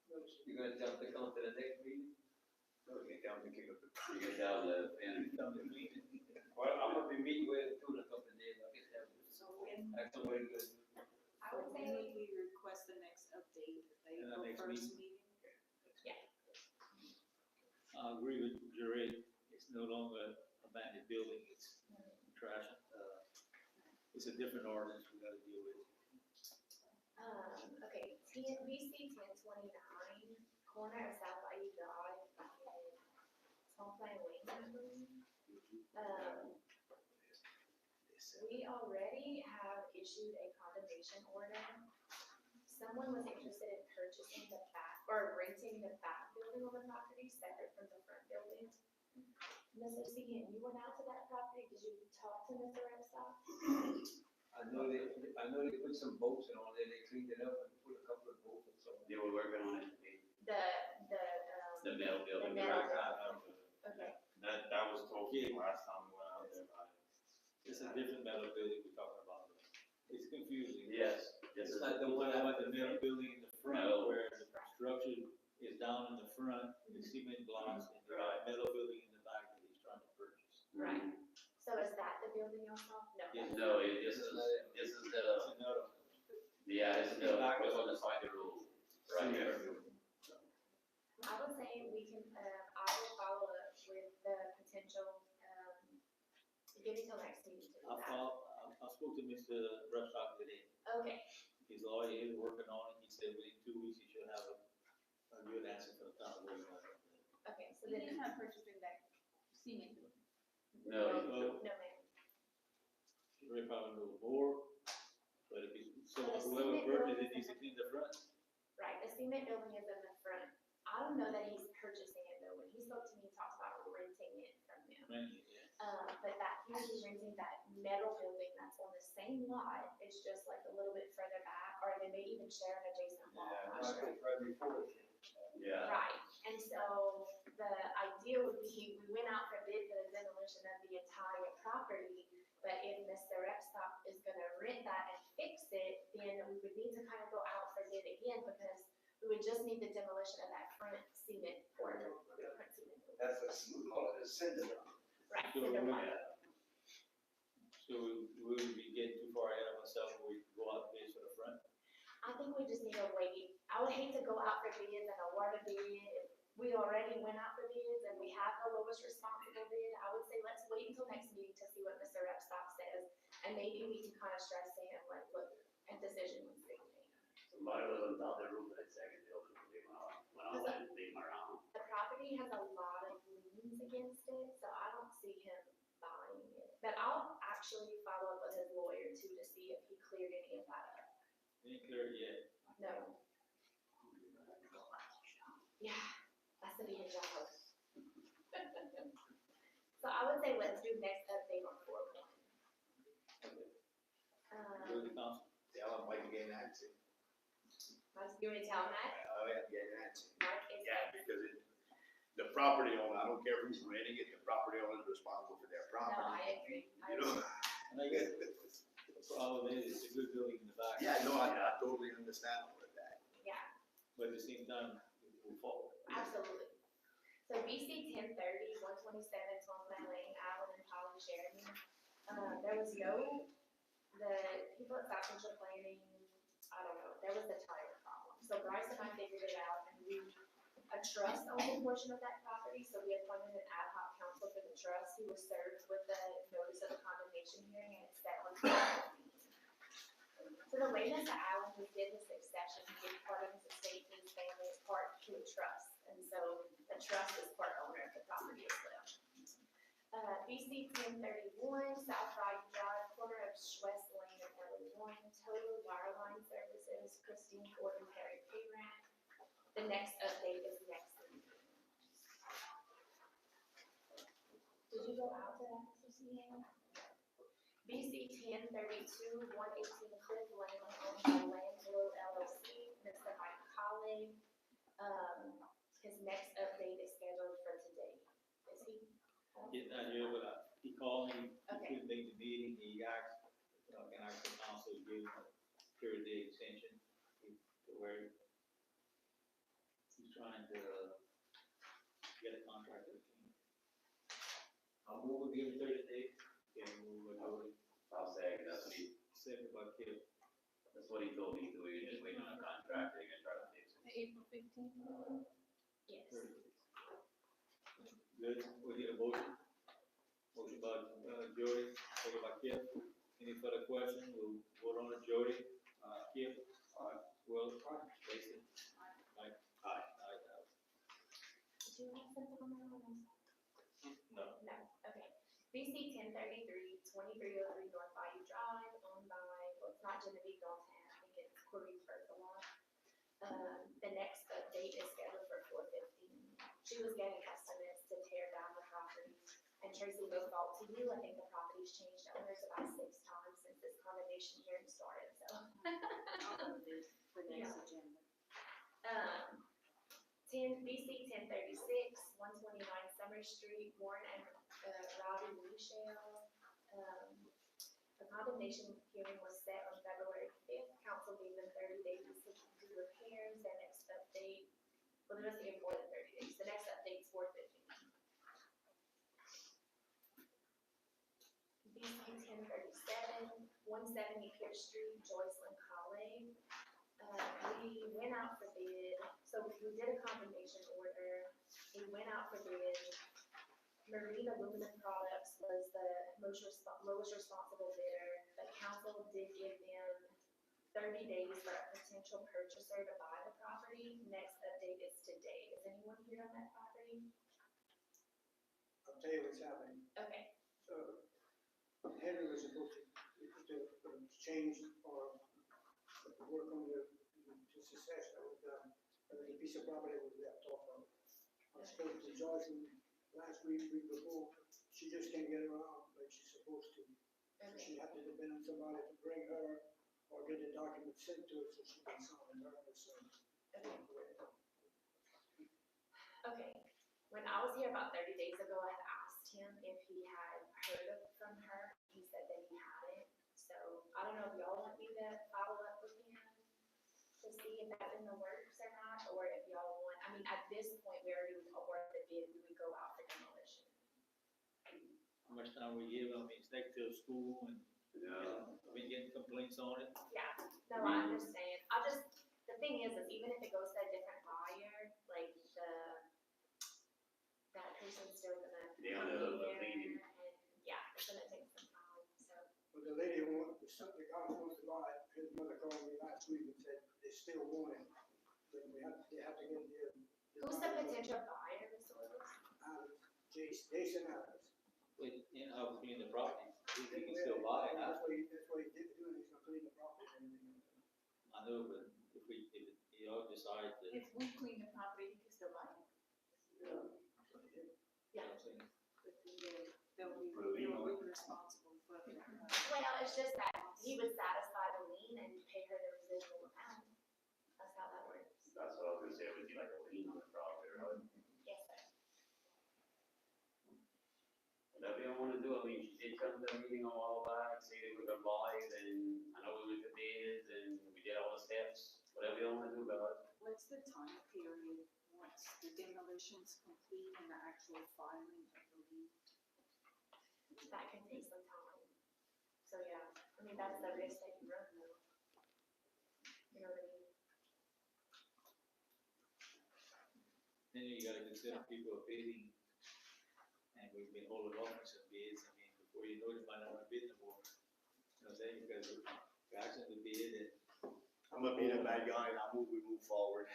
Okay. You're gonna tell them to come to the next meeting? No, they tell them to kick up the. You can tell the, and Tell him to clean it. Well, I'm gonna be meeting with him too in a couple of days, I'll get that. So when, That's the way to go. I Can we request the next update, And the April next first meeting. meeting? I agree with Jerry, it's no longer abandoned building, it's trash, it's a different ordinance we gotta deal with. Okay, TNBC 1029, corner of South Bayou Drive, and Small Plain Lane, I believe. We already have issued a condemnation order. Someone was interested in purchasing the back, or renting the back building on the property separate from the front building. Mr. Segan, you went out to that property, did you talk to Mr. Repstock? I know they put some bolts in on there, they cleaned it up and put a couple of bolts and so on. They were working on it, The the metal building. The metal Okay. That was told to me last time we went out there, but It's a different metal building we're talking about. It's confusing. Yes, this It's is, like the one about the metal building in the front, No. where the structure is down in the front, the cement blocks, and the metal building in the back that he's trying to purchase. Right. So is that the building y'all saw? No. Yeah. no, this is It's the, another. yeah, this is the, what's on the side of the road, right here. I was saying we can, I will follow up with the potential, give me till next meeting to do that. I spoke to Mr. Repstock today. Okay, His lawyer is working on it. He said within 2 weeks he should have a good answer for the town. okay, so He's then. not purchasing that cement building. No, No, ma'am. Ray probably knows more, but if he, so The whoever cement purchased building- it needs to clean the front. Right, the cement building is in the front. I don't know that he's purchasing it though. When he spoke to me, he talked about renting it from them. Right, yeah. But that he would be renting that metal building that's on the same lot. It's just like a little bit further back, or they may even share an adjacent wall. I'm not sure. Right before it. yeah, Right, and so the idea would be, we went out for bid for the demolition of the entire property, but if Mr. Repstock is gonna rent that and fix it, then we would need to kind of go out for bid again, because we would just need the demolition of that front cement portion. Front cement building. That's a, we call it a cinder. Right, So cinder we- block. So we would be getting too far ahead of ourselves when we go out bids for the front. I think we just need to wait. I would hate to go out for bids and award a bid. If we already went out for bids and we have the lowest responsible bid, I would say let's wait until next meeting to see what Mr. Repstock says. And maybe we can kind of stress to him, like, look, a decision was being made. somebody was on top of the roof of that second building when I went and leave them around. The property has a lot of liens against it, so I don't see him buying it. But I'll actually follow up with his lawyer too to see if he cleared any of that up. Ain't clear yet. No. Yeah, that's gonna be a job. So I would say let's do next update on 4.1. Go to the council. Tell them why you getting that to. You want to tell him that? Oh, yeah, getting that to. Mark is. Yeah, because the property owner, I don't care who's renting it, the property owner is responsible for their No, property. I agree. You know? And I guess the problem is, it's a good building in the back. Yeah, no, I totally understand all of that. Yeah, But at the same time, we'll fall. absolutely. So BC 1030, 127, Small Plain Lane, Allen and Polly Sheridan. There was the people at South Central Planning, I don't know, there was the tire problem. So Bryce and I figured it out, and a trust owned a portion of that property, so we appointed an ad hoc counsel for the trust, who was served with the notice of the condemnation hearing, and it's set on. So the way Mr. Allen did his succession, he gave part of his estate to his family as part to a trust, and so the trust is part owner of the property as well. BC 1031, South Bayou Drive, corner of West Lane and Ellie 1, total wireline services, Christine Ford and Perry P-Rank. The next update is next week. Did you go out to that, Mr. CN? BC 1032, 118 Cliff Lane, owned by Landfill LLC, Mr. Mike Colley. His next update is scheduled for today. Is he? Getting out here, but he called me, he Okay. couldn't make the meeting, he asked, can I ask the council to give him a 30-day extension to where he's trying to get a contract with him. I'll move, give him 30 days, and we'll go to I'll say that's me. second by Kip. That's what he told me, so we were just waiting on a contract, they're gonna try to fix it. April 15th? Yes. Good, we need a motion. Motion by, Jody, second by Kip. Any further questions? We'll vote on it, Jody. Kip. Aye. Will. Aye. Jason. Mike. Aye. Aye. Did you have something on that one? No. No, okay. BC 1033, 2303 North Bayou Drive, owned by, well, it's not Genevieve Dalton, I think it's Corey Berthelot. The next update is scheduled for 4:15. She was getting estimates to tear down the property. And Tracy, no fault to you, I think the property's changed owners about 6 times since this condemnation hearing started, so. For next agenda. BC 1036, 129 Summer Street, Warren and Robbie Michelle. The condemnation hearing was set on February 5th. Council gave them 30 days to do repairs. Their next update, well, they're saying more than 30 days. The next update's 4:15. BC 1037, 170 Pierce Street, Joycelyn Colley. We went out for bid, so we did a condemnation order. We went out for bid. Marine Aluminum Products was the lowest responsible bidder, but council did give them 30 days for a potential purchaser to buy the property. Next update is today. Is anyone here on that property? I'll tell you what's happening. Okay, Henry was supposed to change or work on the succession with, there was a piece of property that was left off of. I spoke to Joyce last week before, she just can't get around like she's supposed to. So okay, she had to depend on somebody to bring her or get the document sent to her so she can sign her, so. okay. When I was here about 30 days ago, I had asked him if he had heard from her. He said that he hadn't. So I don't know if y'all want me to follow up with him to see if that's in the works or not, or if y'all want, I mean, at this point, we already awarded the bid, we would go out for demolition. How much time we give? I mean, stick to school and, Yeah. we getting complaints on it. Yeah, no, I understand. The thing is even if it goes to a different buyer, like that person's still gonna They come don't know the here cleaning. and, yeah, it's gonna take some time, so. But the lady the guy who wants to buy it, his mother called me last week and said they still want it. But they have to get the. Who's the potential buyer, Mr. Willis? Jason Adams. With, how clean the property, he can still buy it. That's what he did doing, he's gonna clean the property and everything. I know, but if you all decide to. If we clean the property, he can still buy it. Yeah. They'll be responsible for the. Well, it's just that he would satisfy the lien and pay her the residual amount. That's how that works. That's what I was gonna say, it would be like a lien on the property, right? Yes, sir. Whatever you wanna do, I mean, she did come to a meeting a while back, say they were gonna buy it, and I know we went to bids, and we did all the steps, whatever you wanna do, guys. What's the time period once the demolition's complete and the actual filing of the lien? That can take some time. So, yeah, I mean, that's the risk that you run though. You know what I mean? Then you gotta consider people are bidding, and we've been holding off on some bids, I mean, before you know it, you might not wanna bid no more. You know what I'm saying, because guys in the bid and. I'm gonna be the bad guy and we move forward.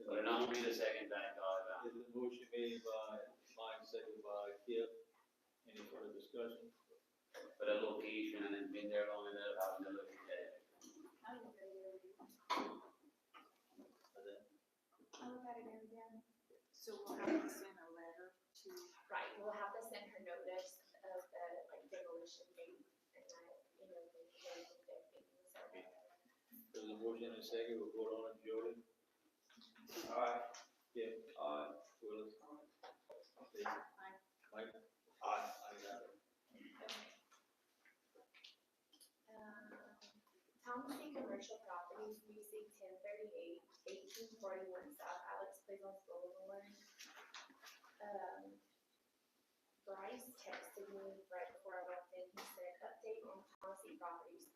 But I'm gonna be the second bad guy, now. Is the motion made by Mike, second by Kip, any further discussion? For the location, and it's been there long enough, having to look at it. I don't know. I look at it every day. So we'll have to send a letter to. Right, we'll have to send her notice of the, like, demolition date and that, you know, the everything, so. There's a motion and a second, we'll vote on it, Jody. Aye. Kip. Aye. Willis. Jason. Aye. Mike. Aye. I got it. Thompson Commercial Properties, UC 1038, 1841 South Alex Cleveland Boulevard. Bryce texted me right before I walked in, he said, update on Thompson Properties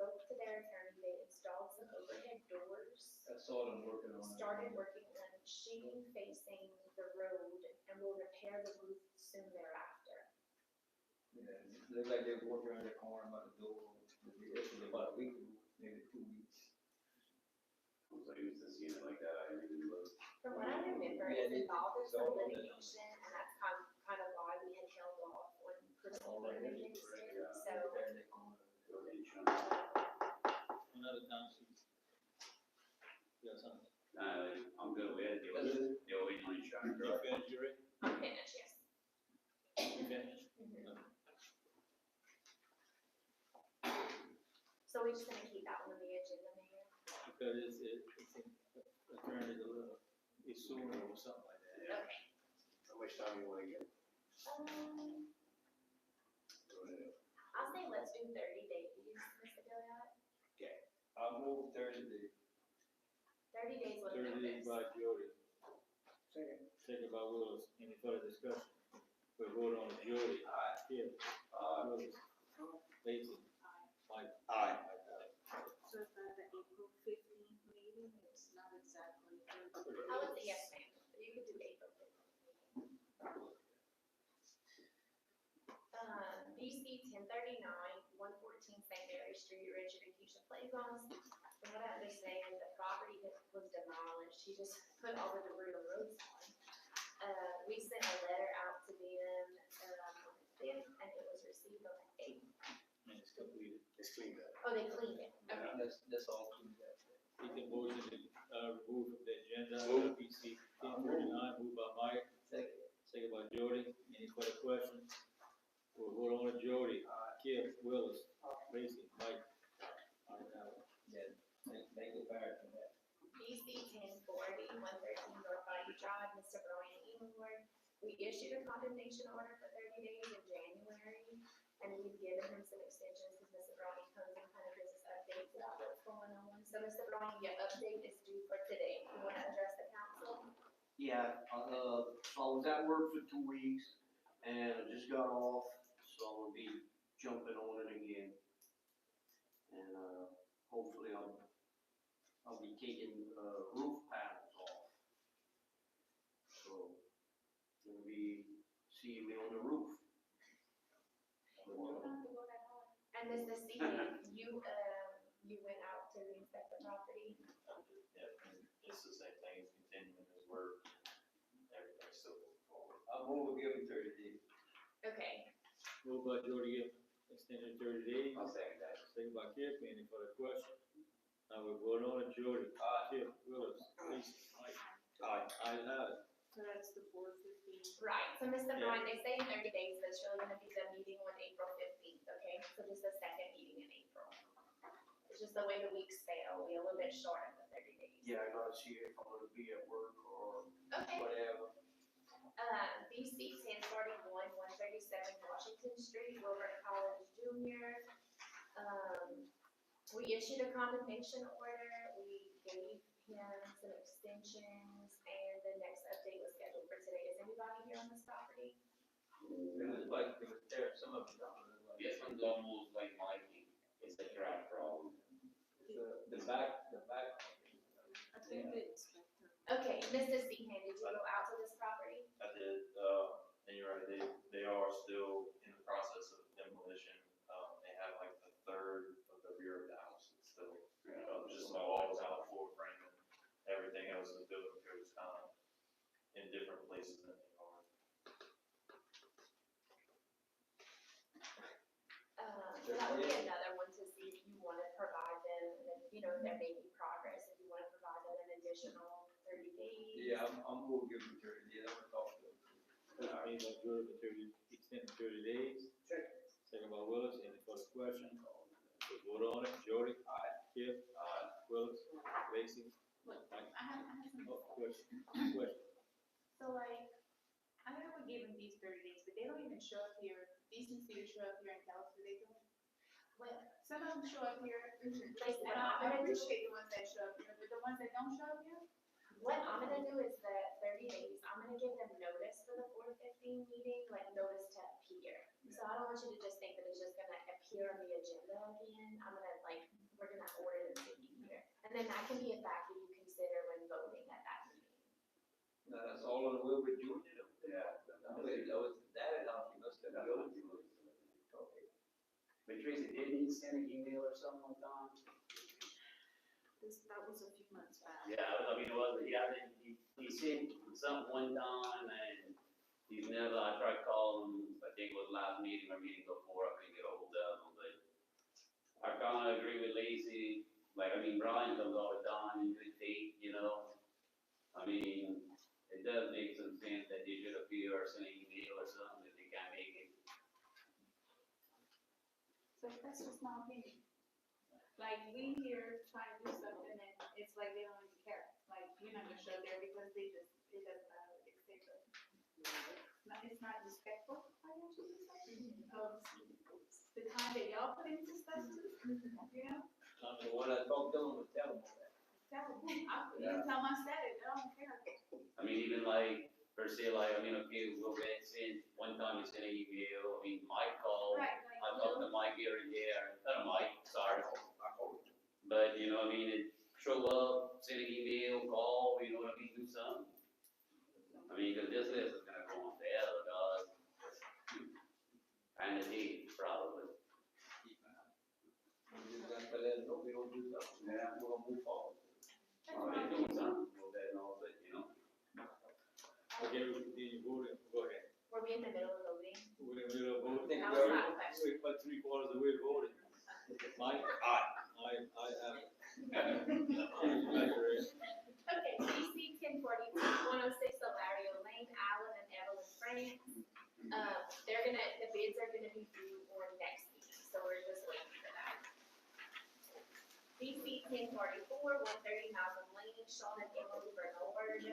sheeting facing the road and will repair the roof soon thereafter. Yeah, it looks like they're working around the corner by the door. It's about a week, maybe 2 weeks. I'm so used to seeing it like that, I really look. From what I remember, Yeah, it's involved in it's all some on the- litigation, and that's kind of why we had held off on proceeding against it, so. Repair the corner. Another time, please. You got something? I'm good with it, the only on insurance, You right? finished, Yuri? I'm finished, yes. You finished? So we're just gonna keep that one on the agenda, Mayor? Because it's turned it a little, it's sooner or something like that. Yeah. Okay. How much time you wanna get? Go ahead. I'll say let's do 30 days, Mr. Gilliard. I'll move 30 days. 30 days with 30 days notice. by Jody, Second. second by Willis. Any further discussion? We vote on it. Jody. Aye. Kip. Willis. Lacy. Mike. Aye. So for the April 15th meeting, it's not exactly. I would say yes, ma'am. You could do April 15th. BC 1039, 114 St. Mary Street, Richard and Keisha Playgrounds. From what I understand, the property that was demolished, he just put all the debris on the roadside. We sent a letter out to them, on the 5th, and it was received on the 8th. And it's completed. It's cleaned up. Oh, they cleaned it. Okay. That's all clean up. Take the motion to, remove from the agenda, Move. PC 1039, moved by Mike, Second. second by Jody. Any further questions? We'll vote on it. Jody. Kip. Willis. Lacy. Mike. Ayes have it. Yeah, make it back from that. BC 1040, 113 North Bayou Drive, Mr. Brian Elmore. We issued a condemnation order for 30 days in January, and we've given him some extensions because Mr. Brian comes and kind of gives us updates about what's going on. So Mr. Brian, your update is due for today. You want to address the council? Yeah, so I was at work for 2 weeks and I just got off, so I'm gonna be jumping on it again. And, hopefully I'll be taking, roof panels off. So, you'll be seeing me on the roof. And Mr. Stephen, you went out to inspect the property? Yeah, and just the same thing, is continuing his work, everything's still moving forward. I'll move, give him 30 days. Okay. Moved by Jody, extended 30 days. I'll second that. Second by Kip. Any further question? Now we vote on it. Jody. Kip. Willis. Lacy. Mike. Aye. Ayes have it. So that's the 415. Right, so Mr. Yeah. Brian, they say in 30 days, but it's really gonna be the meeting on April 15th, okay? So just the second meeting in April. It's just the way the weeks fell, we're a little bit short of the 30 days. Yeah, I gotta see if I'm gonna be at work or Okay. whatever. BC 1041, 137 Washington Street, Wilbur College Junior. We issued a condemnation order, we gave him some extensions, and the next update was scheduled for today. Is anybody here on this property? It was like, they were tearing some of it down. Yes, it's almost like Mikey, it's a drought problem. The back. I think the inspector. Okay, Mr. Seahan, did you go out to this property? I did, and you're right, they are still in the process of demolition. They have like a third of the rear of the house, it's still, just about all the out floor framing. Everything else is building materials kind of in different places than they are. So that would be another one to see if you want to provide them, and then, you know, if they're making progress, if you want to provide them an additional 30 days. Yeah, I'm gonna give him 30 days, I'm gonna talk to him. Motion made by Jody for 30, extended 30 days. Second. Second by Willis. Any further question? We vote on it. Jody. Kip. Willis. Lacy. Mike. I have some. Oh, question. Question. So like, I know we're giving these 30 days, but they don't even show up here. These need to show up here and tell us what they do. Well, Some of them show up here, Listen, and I appreciate the ones that show up here, but the ones that don't show up here, what I'm gonna do is that 30 days, I'm gonna give them notice for the 415 meeting, like notice to appear. So I don't want you to just think that it's just gonna appear on the agenda again. I'm gonna we're gonna order them to be here. And then that can be a factor you consider when voting at that meeting. all on the Wilbur Junior? Yeah. That was, that house, you must have gone to. Okay. But Tracy, didn't he send an email or something one time? That was a few months back. Yeah, I mean, it was, he sent something one time and he's never, I tried calling him, I think it was last meeting or meeting before, I couldn't get a hold of him, but I kinda agree with Lacy, like, I mean, Brian comes all the time in good faith, you know? I mean, it does make some sense that they should appear or send an email or something if they can't make it. So that's just my opinion. Like, we here trying to do something and it's like they don't even care. Like, you're not gonna show there because it doesn't matter what they say, but. It's not respectful, I want you to say, of the time that y'all put into stuff too, you know? So when I talk to them, I tell them that. Tell them, you can tell my status, I don't care. I mean, even like, per se, like, I mean, okay, we'll get sent, one time you sent an email, I mean, Mike called, Right, I talked to Mike here and there, not Mike, sorry. But, you know what I mean, it show up, send an email, call, you know what I mean, do something. I mean, cause this list is gonna go on forever, dog. And it is, probably. We just got to let them know we don't do something, and we're gonna move forward. They're doing something, well, that and all, but, you know. Okay, then you voted, go ahead. Were we in the middle of voting? We're in the middle of voting. Think That we was already- not a question. We're about 3/4 of the way voted. Mike? Aye. Okay, DC 1042, 106 Alario Lane, Allen and Evelyn France. The bids are gonna be due on next week, so we're just waiting for that. DC 1044, 130 Malcolm Lane, Sean and Emily Bernard.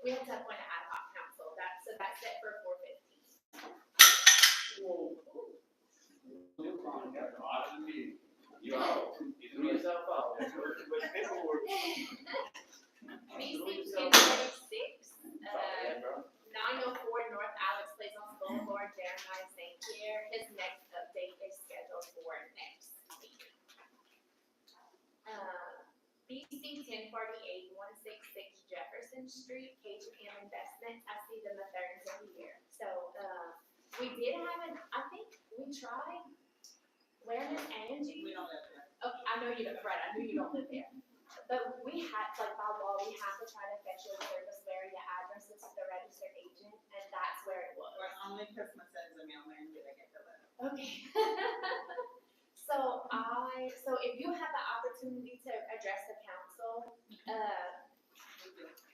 We have to appoint an ad hoc council, so that's set for 4:15. You out, you threw yourself out. BC 1046, 904 North Alex Place on Boulevard, Jeremiah St. Pierre. His next update is scheduled for next meeting. BC 1048, 166 Jefferson Street, H&M Investments. I see them the third of the year. So, we did have I think we tried. Where is Angie? We don't have that. Okay, I know you don't, right, I knew you don't live there. But we had, like, by law, we have to try to effectuate service where the address is to the registered agent, and that's where it was. Or only Christmas sends a mailman, did I get the letter? Okay. So if you have the opportunity to address the council,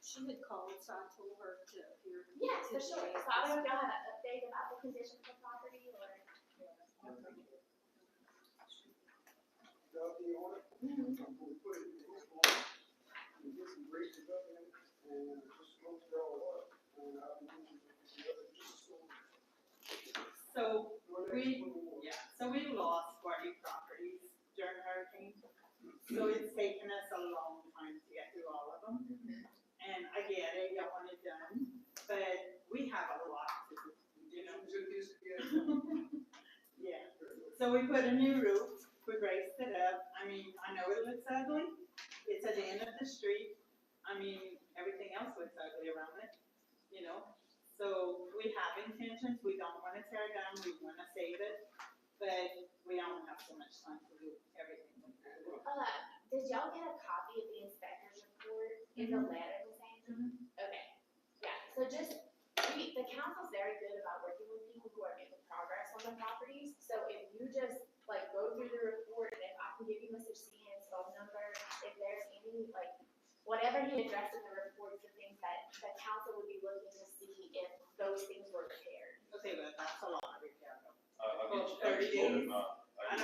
She had called, so I told her to appear. yes, for sure. So I don't know if y'all have an update about the condition of the property, or. Y'all be on it, Mhm. we'll put it in the roof on, and get some braces up in it, and just go through all up, and I'll be using the other just so. So we lost 40 properties during hurricane. So it's taken us a long time to get through all of them. And I get it, you want it done, but we have a lot to do, you know? Yeah, so we put a new roof, we braced it up, I mean, I know it looks ugly, it's at the end of the street, I mean, everything else looks ugly around it, you know? So we have intentions, we don't wanna tear it down, we wanna save it, but we don't have so much time to do everything. Did y'all get a copy of the inspector's report in the letter, Ms. Andrews? Okay, yeah, so the council's very good about working with people who are making progress on the properties. So if you just, like, go through the report, and if I can give you Mr. Sheehan's phone number, if there's any, like, whatever he addressed in the report is the things that the council would be looking to see if those things were repaired. Okay, but that's a lot of repair though. I'll Well, get you. 30 days.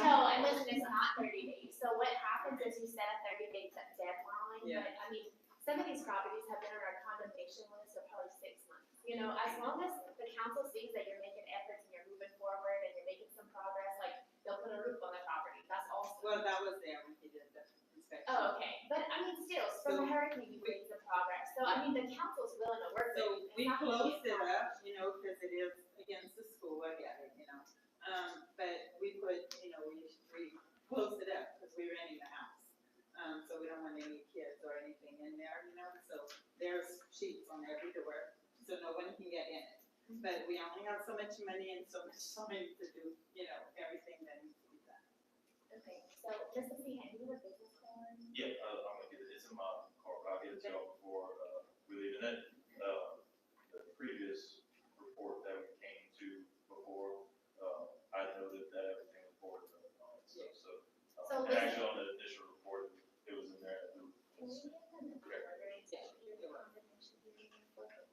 No, and listen, it's not 30 days. So what happens is you set a 30-day deadline, Yeah. but I mean, some of these properties have been on our condemnation list for probably 6 months. You know, as long as the council sees that you're making efforts and you're moving forward and you're making some progress, like, they'll put a roof on the property. That's awesome. Well, that was there when he did the inspection. Oh, okay. But I mean, still, from the hurricane, you made some progress. So I mean, the council's willing to work with So you. It's we not gonna be closed it a up, you know, because it is against the school, I get it, you know. But we put, you know, we closed it up because we were renting the house. So we don't want any kids or anything in there, you know, so there's sheets on but we only have so much money and so much time to do, everything that needs to be done. Okay, so just to see, have you a business card? Yeah, I'm gonna get it, it's in my car, but I'll get it to y'all before, we leave. And then, the previous report that we came to before, I noted that everything was forwarded and all that stuff, so. So And listen- actually on the initial report, it was in there. Can we get them to deliver it to your confirmation meeting for it?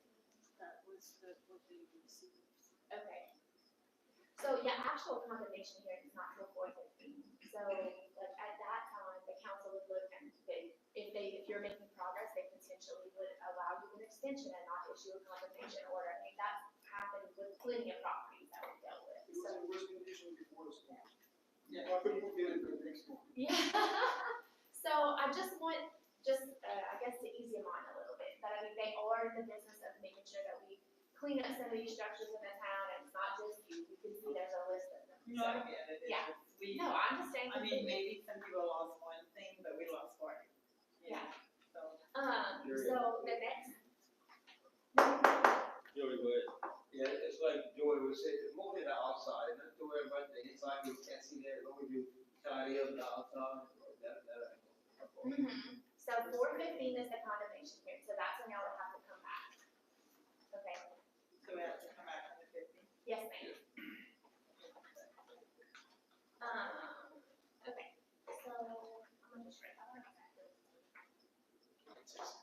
That was what they received. Okay. So, yeah, actual condemnation hearing is not till 4:15. So, like, at that time, the council would look and if you're making progress, they potentially would allow you an extension and not issue a condemnation order. I mean, that's happened with plenty of properties that we've dealt with, It was so. in worse condition before the storm. Yeah. I couldn't move in for the next one. Yeah. So I just want, I guess to ease your mind a little bit, but I mean, they are in the business of making sure that we clean up some of these structures in the town, and it's not just you, you can see there's a list of them. No, I get it. It's Yeah. just we, No, I'm just saying. I mean, maybe some people lost one thing, but we lost 40. Yeah. So. So the next. Joey, go ahead. Yeah, it's like Joey was saying, move to the outside, not to worry about the inside, you can't see that, as long as you tidy up the outside, So 4:15 is the condemnation hearing, so that's when y'all would have to come back. Okay, So we have to come back on the 15th. yes, ma'am. Okay, so I'm gonna just write that one.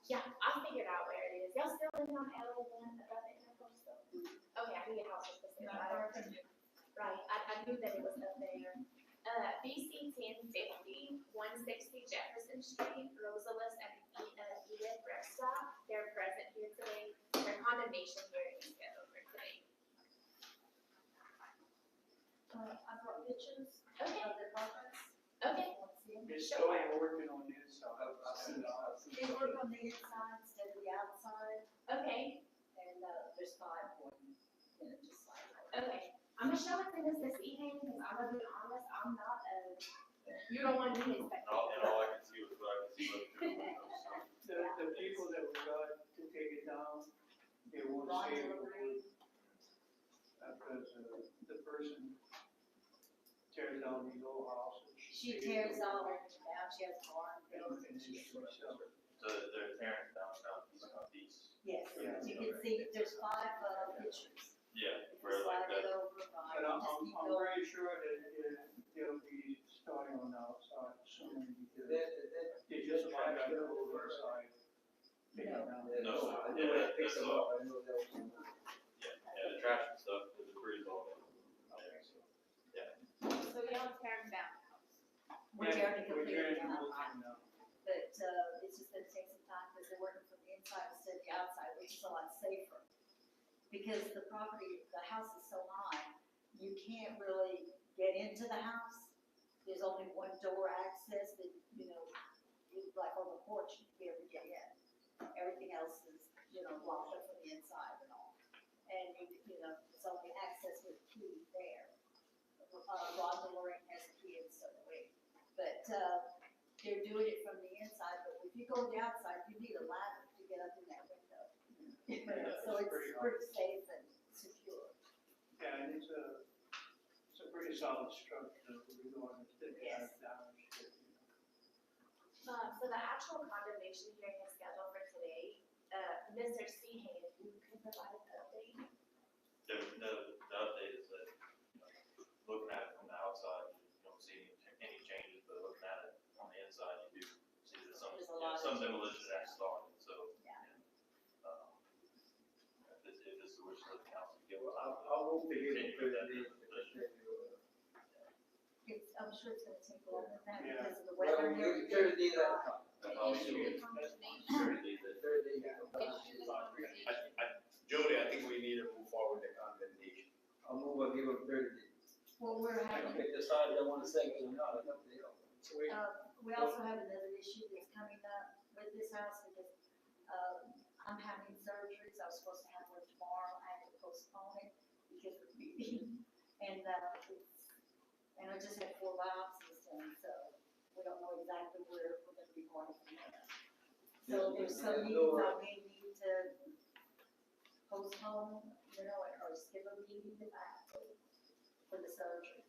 Yeah, I figured out where it is. Y'all still living on L1 above the intercoastal? Okay, I knew your house was specific. Not far from you. Right, I knew that it was up there. BC 1050, 160 Jefferson Street, Rosalis and Edith Restaurant. They're present here today. Their condemnation hearing is scheduled for today. I brought pictures Okay, of their progress. okay. They're Sure. still working on the inside. I've seen They work on the inside instead of the outside, Okay, and there's 5 going, just like. okay. I'm gonna show it to this evening, because I'm gonna be honest, I'm not you don't want me to inspect. And all I can see was what I can see, like, through the windows, so. The people that we got to take it down, they won't Ron say it. delivery. Because, the person tears down the old house. and She takes tears it all over. of it down, she has barn built. And she sells it. So they're tearing down piece by piece. Yes, you can see, there's 5 pictures. Yeah, If you where like slide it that, over, But just keep I'm going. very sure that they'll be starting on the outside soon, because they just like that whole inside. Take it down. No, I yeah, know that that's picks them all. up, I know that was. yeah, the trash and stuff, the debris is all there, so. So y'all tearing down the house. We're tearing it We're completely tearing the down. whole thing down. But, it's just gonna take some time, because they're working from the inside instead of the outside, which is a lot safer. Because the house is so high, you can't really get into the house. There's only one door access that, is like on the porch, you can be able to get in. Everything else is, locked up from the inside and all. And it's only access with key there. Ron DeLorean has a key and so do we. But, they're doing it from the inside, but if you go on the outside, you need a ladder to get up in that window. So it's pretty pretty safe and secure. Yeah, and it's a pretty solid structure, we're going to take it Yes. down. So the actual condemnation hearing is scheduled for today. Mr. Seahan, if you can provide an update. The update is that, looking at it from the outside, you don't see any changes, but looking at it on the inside, you do see that There's a lot of some demolition has started, so. Yeah. If it's the wish of the council, give us. I hope they get it Continue that Thursday. I'm sure it's gonna take longer than that Yeah. because of the Well, weather. we get Thursday that time. That's all we Issue do. the condemnation. Thursday, you come back. Issue the condemnation. Jody, I think we need to move forward with the condemnation. I'll move, I'll give them Thursday. Well, we're having, If they decide they want to say it or not, it's up to them. we also have another issue that's coming up with this house because, I'm having surgeries. I was supposed to have one tomorrow. I had to postpone it because of bleeding. And, and I just had 4 biopsies done, so we don't know exactly where we're gonna be going from there. So there's some meetings I may need to postpone, or skip a meeting if I have to, for the surgery.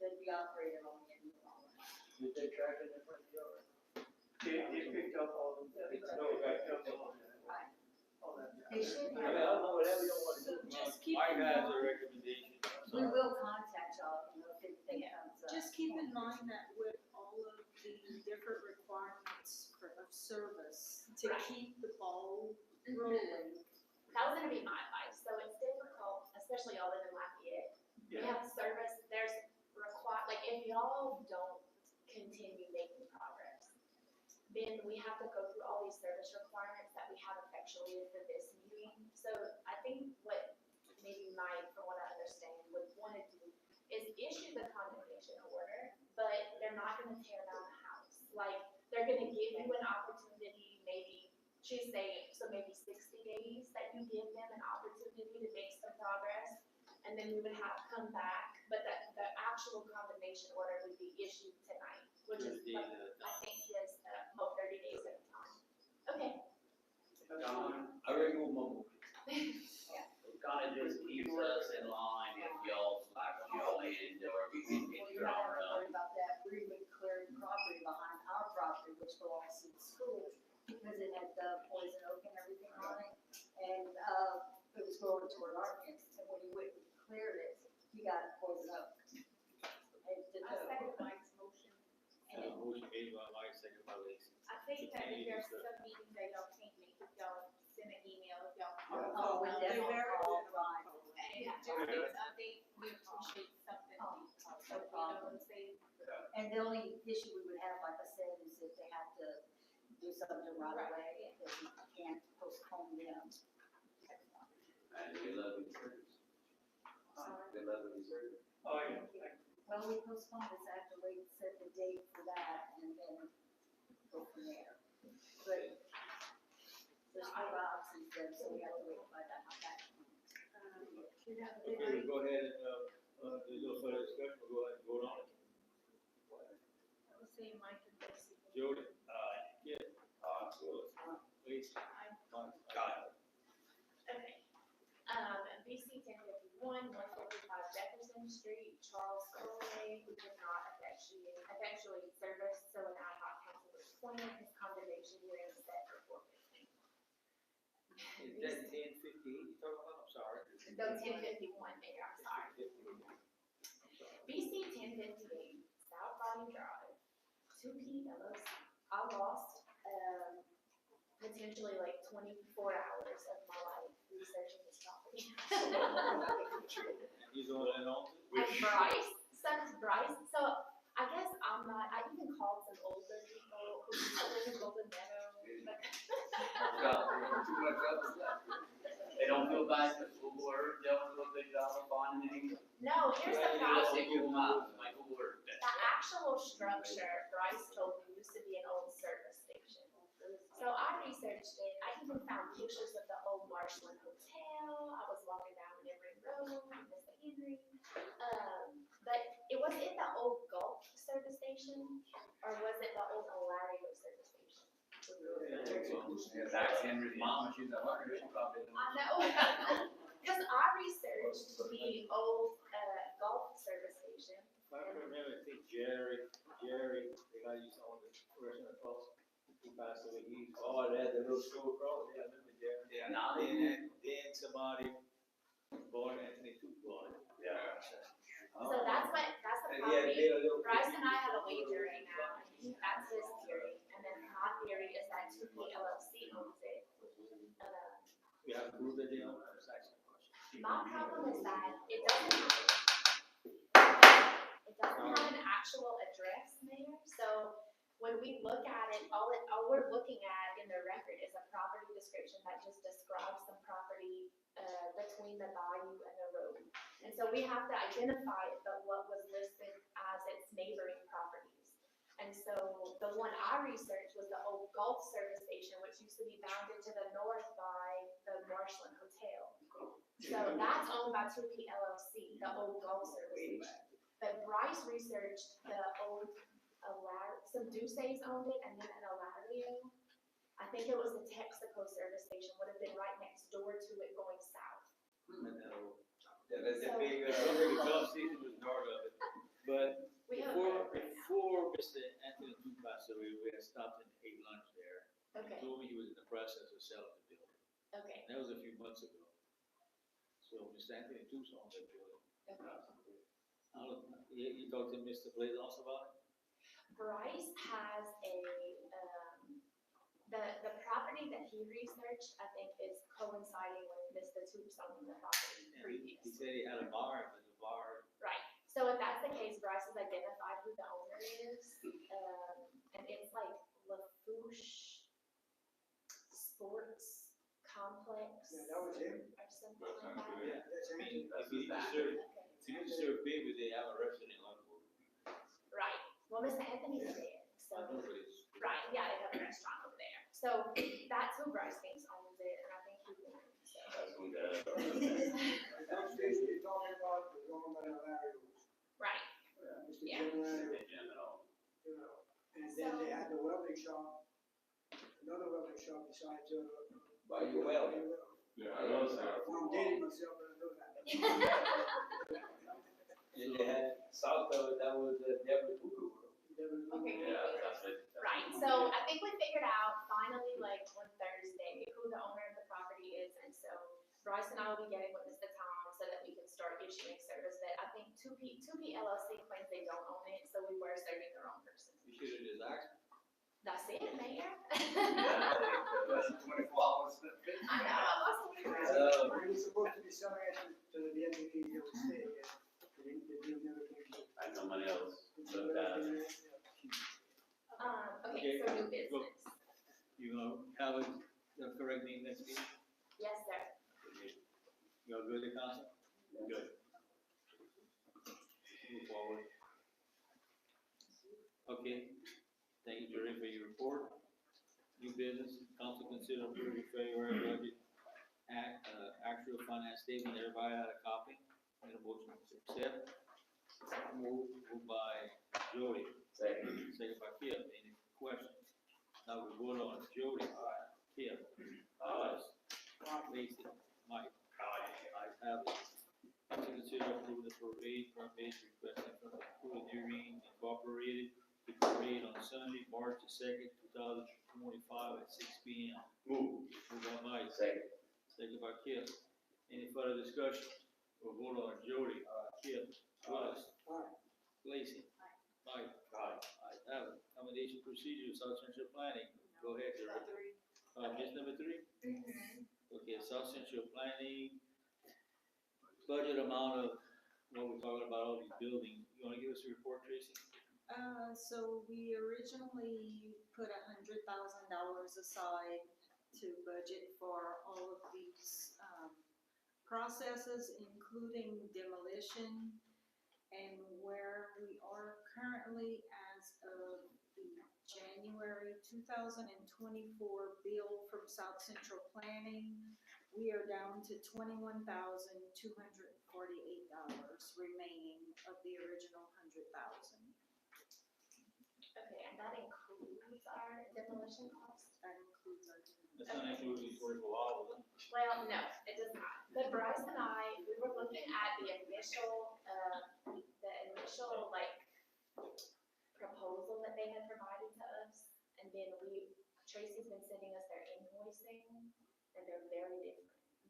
They'd be operating on the end of all that. Did they track in the front yard? They picked up all of that. No, right, no, no. All that. They should I mean, I have, don't know whatever you want to do. So just keep Mike in has a mind, recommendation. we will contact y'all, you know, if anything comes up. just keep in mind that with all of the different requirements of service, to keep the ball rolling. That was gonna be my advice, so it's difficult, especially y'all live in Lafayette. We have service, there's like, if y'all don't continue making progress, then we have to go through all these service requirements that we have effectuated for this meeting. So I think what maybe Mike, from what I understand, would wanna do is issue the condemnation order, but they're not gonna tear down the house. Like, they're gonna give you an opportunity, maybe, she's saying, so maybe 60 days that you give them an opportunity to make some progress, and then we would have come back, but the actual condemnation order would be issued tonight, which is, I think, is, 30 days at a time. Okay. John, I already moved my book. it kinda just keeps us in line if y'all slack on your land or we can Well, get you're not drawn gonna up. worry about that, we've been clearing property behind our property, which belongs to the school, because it had poison oak and everything on it, and, it was growing toward our fence, and when you went and cleared it, you got poison oak. And the I second Mike's motion, and Motion made by Mike, second by Lacy. I think that if there's some meetings that y'all can't make, if y'all send an email, if y'all Oh, call. we They're definitely very call, good. right. And just give us an update, we appreciate something, so, you know what I'm saying? And the only issue we would have, like I said, is if they have to do something right away, that we can't postpone them. And we love you, service. We love you, service. Oh, yeah. Well, we postponed this after we set the date for that and then go from there. But there's no options then, so we have to wait and find out how that. Okay, we'll go ahead and, there's no further discussion, we'll go ahead and vote on it. I was saying Mike and Bessie. Jody? Yes. Willis? Lacy? Mike? Okay. BC 1051, 145 Jefferson Street, Charles Colway, who did not effectuate service, so an ad hoc council was appointed, his condemnation hearing is set for 4:15. Is that 10:58 you talking about? I'm sorry. No, 1051, Mayor, I'm sorry. BC 1058, South Bottom Drive, 2P LLC. I lost, potentially like 24 hours of my life researching this property. He's on that on? And Bryce, so I guess I even called some older people who live in Golden Meadow. Too much other stuff. They don't feel bad because school board, they don't do a good job of finding anything. No, here's the Let's problem. take you out, like a word. The actual structure, Bryce told me, used to be an old service station. So I researched it, I even found pictures of the old Marshland Hotel, I was walking down Memory Road, Mr. Henry. But was it the old Gulf service station, or was it the old Alario service station? That's Henry's mom, she's a worker, she probably knows. I know, because I researched the old, Gulf service station. If I can remember, I think Jerry, the guy used to own the restaurant across, he passed away, Oh, that, the little school across, yeah, I remember Jerry. Yeah, now they, then somebody bought it, Anthony Tooth bought it. yeah. So that's the Yeah, property, they a little. Bryce and I had a wager right now, and that's his theory, and then my theory is that 2P LLC owns it. We have to prove that they own it, that's actually a question. My problem is that it doesn't have an actual address, Mayor, so when we look at it, all we're looking at in the record is a property description that just describes some property, between the bayou and the road. And so we have to identify what was listed as its neighboring properties. And so the one I researched was the old Gulf service station, which used to be bounded to the north by the Marshland Hotel. So that's owned by 2P LLC, the old Gulf service station. But Bryce researched the old some Duces owned it, and then an Alario. I think it was the Texaco service station, would have been right next door to it going south. That's the big, The golf season was part of it, but We have, before Mr. Anthony Duke passed away, we had stopped and ate lunch there. He okay, told me he was in the process of selling the building. okay, That was a few months ago. So Mr. Anthony Duke's on that building. You talked to Mr. Blazos about it? Bryce has a, the property that he researched, I think, is coinciding with Mr. Toops owning the property He previous. said he had a bar, but the bar, Right, so if that's the case, Bryce has identified who the owner is, and it's like Lafouche Sports Complex. Yeah, that was him. Or something like that. yeah. That's I mean, Anthony. if you need to serve, Okay. if you need to serve big, they have a restaurant in Lockwood. Right, well, Mr. Anthony's there, so. I know what it is. Right, yeah, they have a restaurant over there. So that's who Bryce thinks owns it, and I think he won, so. That's who does. The dump station you're talking about, the one by Larry's. Right, Mr. Yeah. Jim Larry, Hey, Jim, and all. you know, and then they had the welding shop, another welding shop besides, By your well. Yeah, I know, sir. I'm dating myself, but I know that. And they had south of it, that was Deborah Cooper. Okay. Yeah, that's it. right, so I think we figured out finally, like, on Thursday, who the owner of the property is, and so Bryce and I will be getting with Mr. Tom so that we can start issuing service that I think 2P LLC claims they don't own it, so we were serving the wrong person. You should have just asked. That's it, Mayor. That's 24 hours. I know, I lost my train. He was supposed to be selling it to the entity that was staying there. The deal never came through. Like somebody else. So Okay, so new business. You know, have it, the correct name next week? Yes, sir. You all good, council? Good. Move forward. Okay, thank you, Jerry, for your report. New business, council consider approving February budget actual finance statement, everybody had a copy, need a motion to accept. Moved by Jody, Second. second by Kip, any questions? Now we vote on it, Jody, Kip, Lacy, Mike. I have it. To consider approving the parade requesting from the Coolidge Incorporated to parade on Sunday, March the 2nd, 2025 at 6 p.m. Move. Moved by Mike, Second. second by Kip. Any further discussion? We'll vote on it. Jody, Kip, Willis, Lacy, Mike. I have it. Accommodation procedure, South Central Planning. Go ahead, Jody. Just number 3? Okay, South Central Planning, budget amount of, what we're talking about, all these buildings. You wanna give us a report, Tracy? So we originally put $100,000 aside to budget for all of these, processes, including demolition. And where we are currently as of the January 2024 bill from South Central Planning, we are down to $21,248 remaining of the original $100,000. Okay, and that includes our demolition costs? That includes our. That's not including these 44 hours. Well, no, it does not. But Bryce and I, we were looking at the initial, like, proposal that they had provided to us. And then Tracy's been sending us their invoicing, and they're very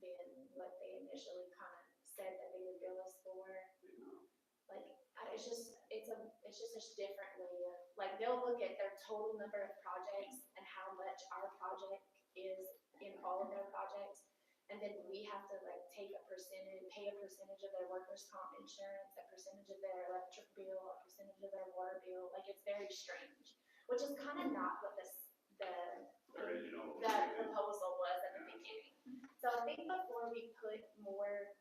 different than what they initially kind of said that they would bill us for. Like, it's just a different way of, like, they'll look at their total number of projects and how much our project is in all of their projects. And then we have to, like, pay a percentage of their workers' comp insurance, a percentage of their electric bill, a percentage of their water bill. Like, it's very strange, which is kind of not what the proposal was at the beginning. So I think before we put more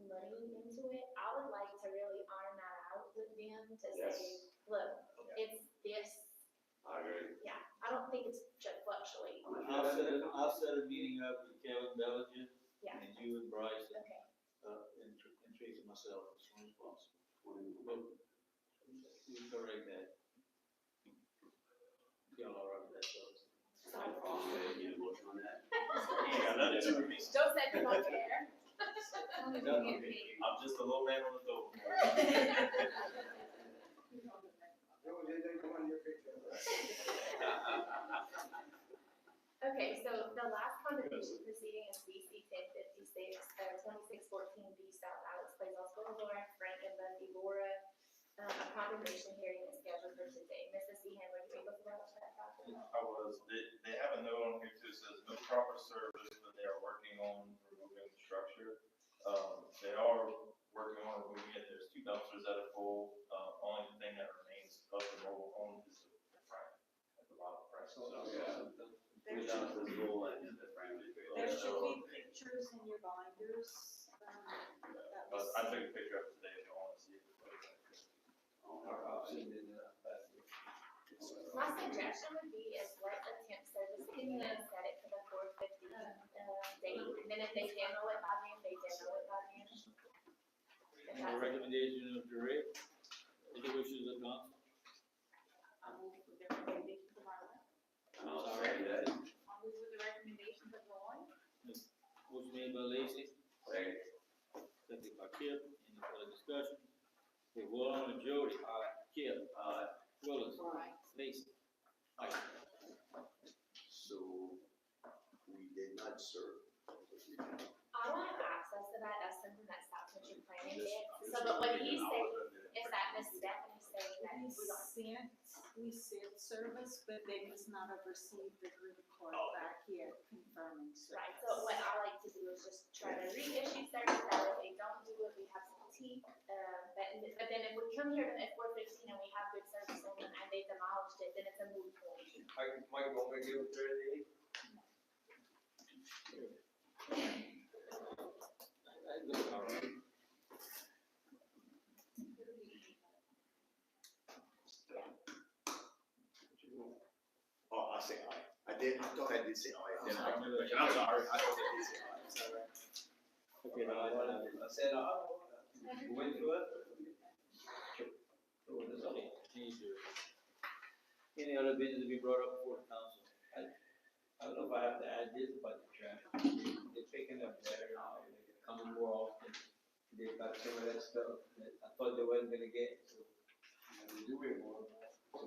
money into it, I would like to really iron that out with them to say, look, it's this. I agree. Yeah, I don't think it's just fluctuating. I'll set a meeting up with Kevin Bellinger, Yeah. and you and Bryce, and, Okay. and Tracy and myself as soon as possible. You correct that. Y'all all right with that, fellas? You need a motion on that. Joe said you don't care. I'm just a little man on the door. They go on your picture. Okay, so the last condemnation proceeding is BC 1056, 2614 B South Alex Place Boulevard, Frank and Bundy Laura. A condemnation hearing is scheduled for today. Mrs. Seahan, would you be able to vouch for that property? I was, they have a note on here too, says no proper service, but they are working on removing the structure. They are working on removing it, there's 2 dumpsters that are full, only thing that remains of the mobile home is the frame, at the bottom frame. So, We got this rule and the frame is great. There should be pictures in your binders. That But was I took a picture of it today if you want to see it. My suggestion would be is let the temp service come in and set it for the 450 date, and then if they demo it by then, they demo it by then. A recommendation of direct, any wishes of council? I'll move with the recommendations of our, I'll second that. I'll move with the recommendations of Roy. Motion made by Lacy, Second. seconded by Kip, any further discussion? Okay, vote on it, Jody. Kip. Willis. Lacy. So, we did not serve. I don't have access to that, that's something that South Central Planning did. So, but what he's saying is that Miss Stephanie's saying that we sent service, but they must not have received the green card back yet confirming service. right, so what I like to do is just try to reissue service, that if they don't do it, we have some teeth. But then if we come here at 4:15 and we have good service on them and they demolished it, then it's a moot point. Mike, won't we give it 38? That looks all right. Oh, I say aye. I thought I did say aye. Then I'm sorry, I thought I did say aye. It's all right. Okay, now, I said, wait for it. okay, change your. Any other business to be brought up before the council? I don't know if I have to add this, but the trash, they're picking up better now, they're coming more often. They got some of that stuff that I thought they wasn't gonna get, so they do it more. So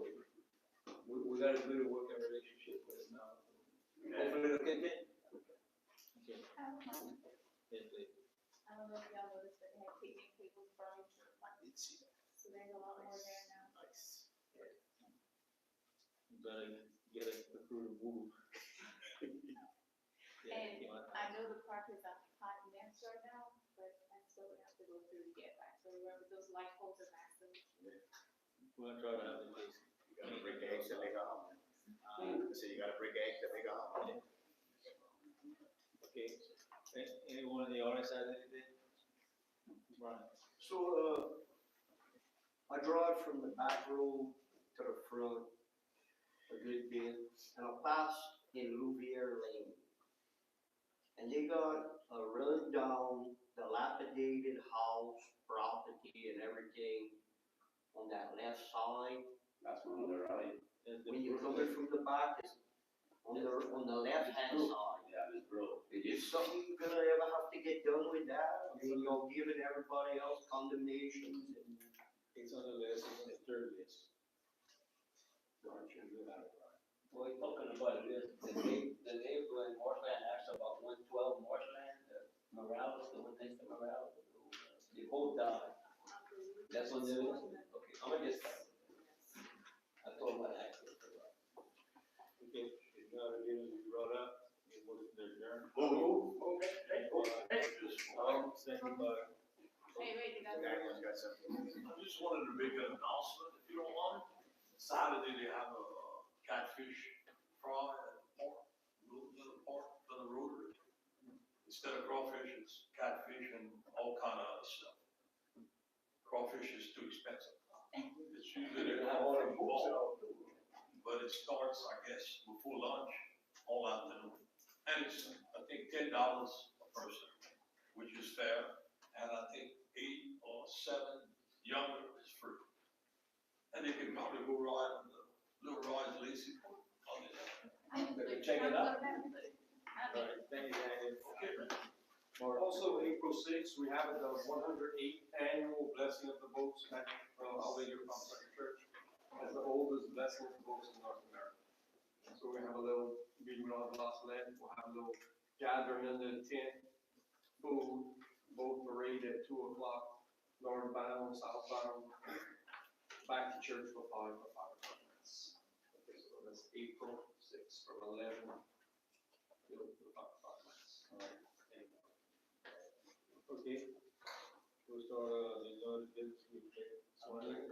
we got a good working relationship with them now. Hopefully they'll get it. Okay. Yes, please. I don't know if y'all noticed, but they have picnic tables, furniture, Did see that. so there's a lot more there now. Nice. You better get a crew to move. Yeah, And you want- I know the park is a hot mess right now, but I still have to go through to get back, so remember those light poles are massive. We're gonna try to have it, Lacy. You gotta break eggs to make a omelet. So you gotta break eggs to make a omelet. Okay, anyone in the audience has anything? Brian? So, I drive from the back road to the front a good bit, and I pass in Louvier Lane. And they got a run down, dilapidated house, property and everything on that left side. That's one of the right. When you come in from the back, it's on the left hand side. Yeah, it's broke. Is something gonna ever have to get done with that? I mean, you're giving everybody else condemnations and. It's on the list, it's on the third list. Aren't you good at it, right? Well, we're talking about this, the neighbor in Marshland asked about 112 Marshland, Morales, the one next to Morales. They both died. That's on the list? Okay, I'm gonna just. I told him I'd ask it. Okay, if not, it is brought up, it was adjourned. Second by. Hey, wait, you got. Daniel's got something. I just wanted to make an announcement, if you don't mind. Saturday, they have a catfish fry at the park, little park, for the Rotary. Instead of crawfish, it's catfish and all kind of other stuff. Crawfish is too expensive. It's usually a crawfish ball, but it starts, I guess, before lunch, all afternoon. And it's, I think, $10 a person, which is fair, and I think 8 or 7 younger is free. And they can probably go ride on the little rides Lacy put on it. Check it out. All right, thank you, Daniel. Okay. Also, April sixth, we have the 108th annual Blessing of the Boats at Our Lady of Promised Church, as the oldest blessing of the boats in North America. So we have a little, we don't have lost land, we'll have a little gathering under the tent, food, boat parade at 2 o'clock, northbound, southbound, back to church for 5 o'clock. Okay, so that's April sixth from 11 till 5 o'clock. Okay. We'll start, the other business, we'll take, so I think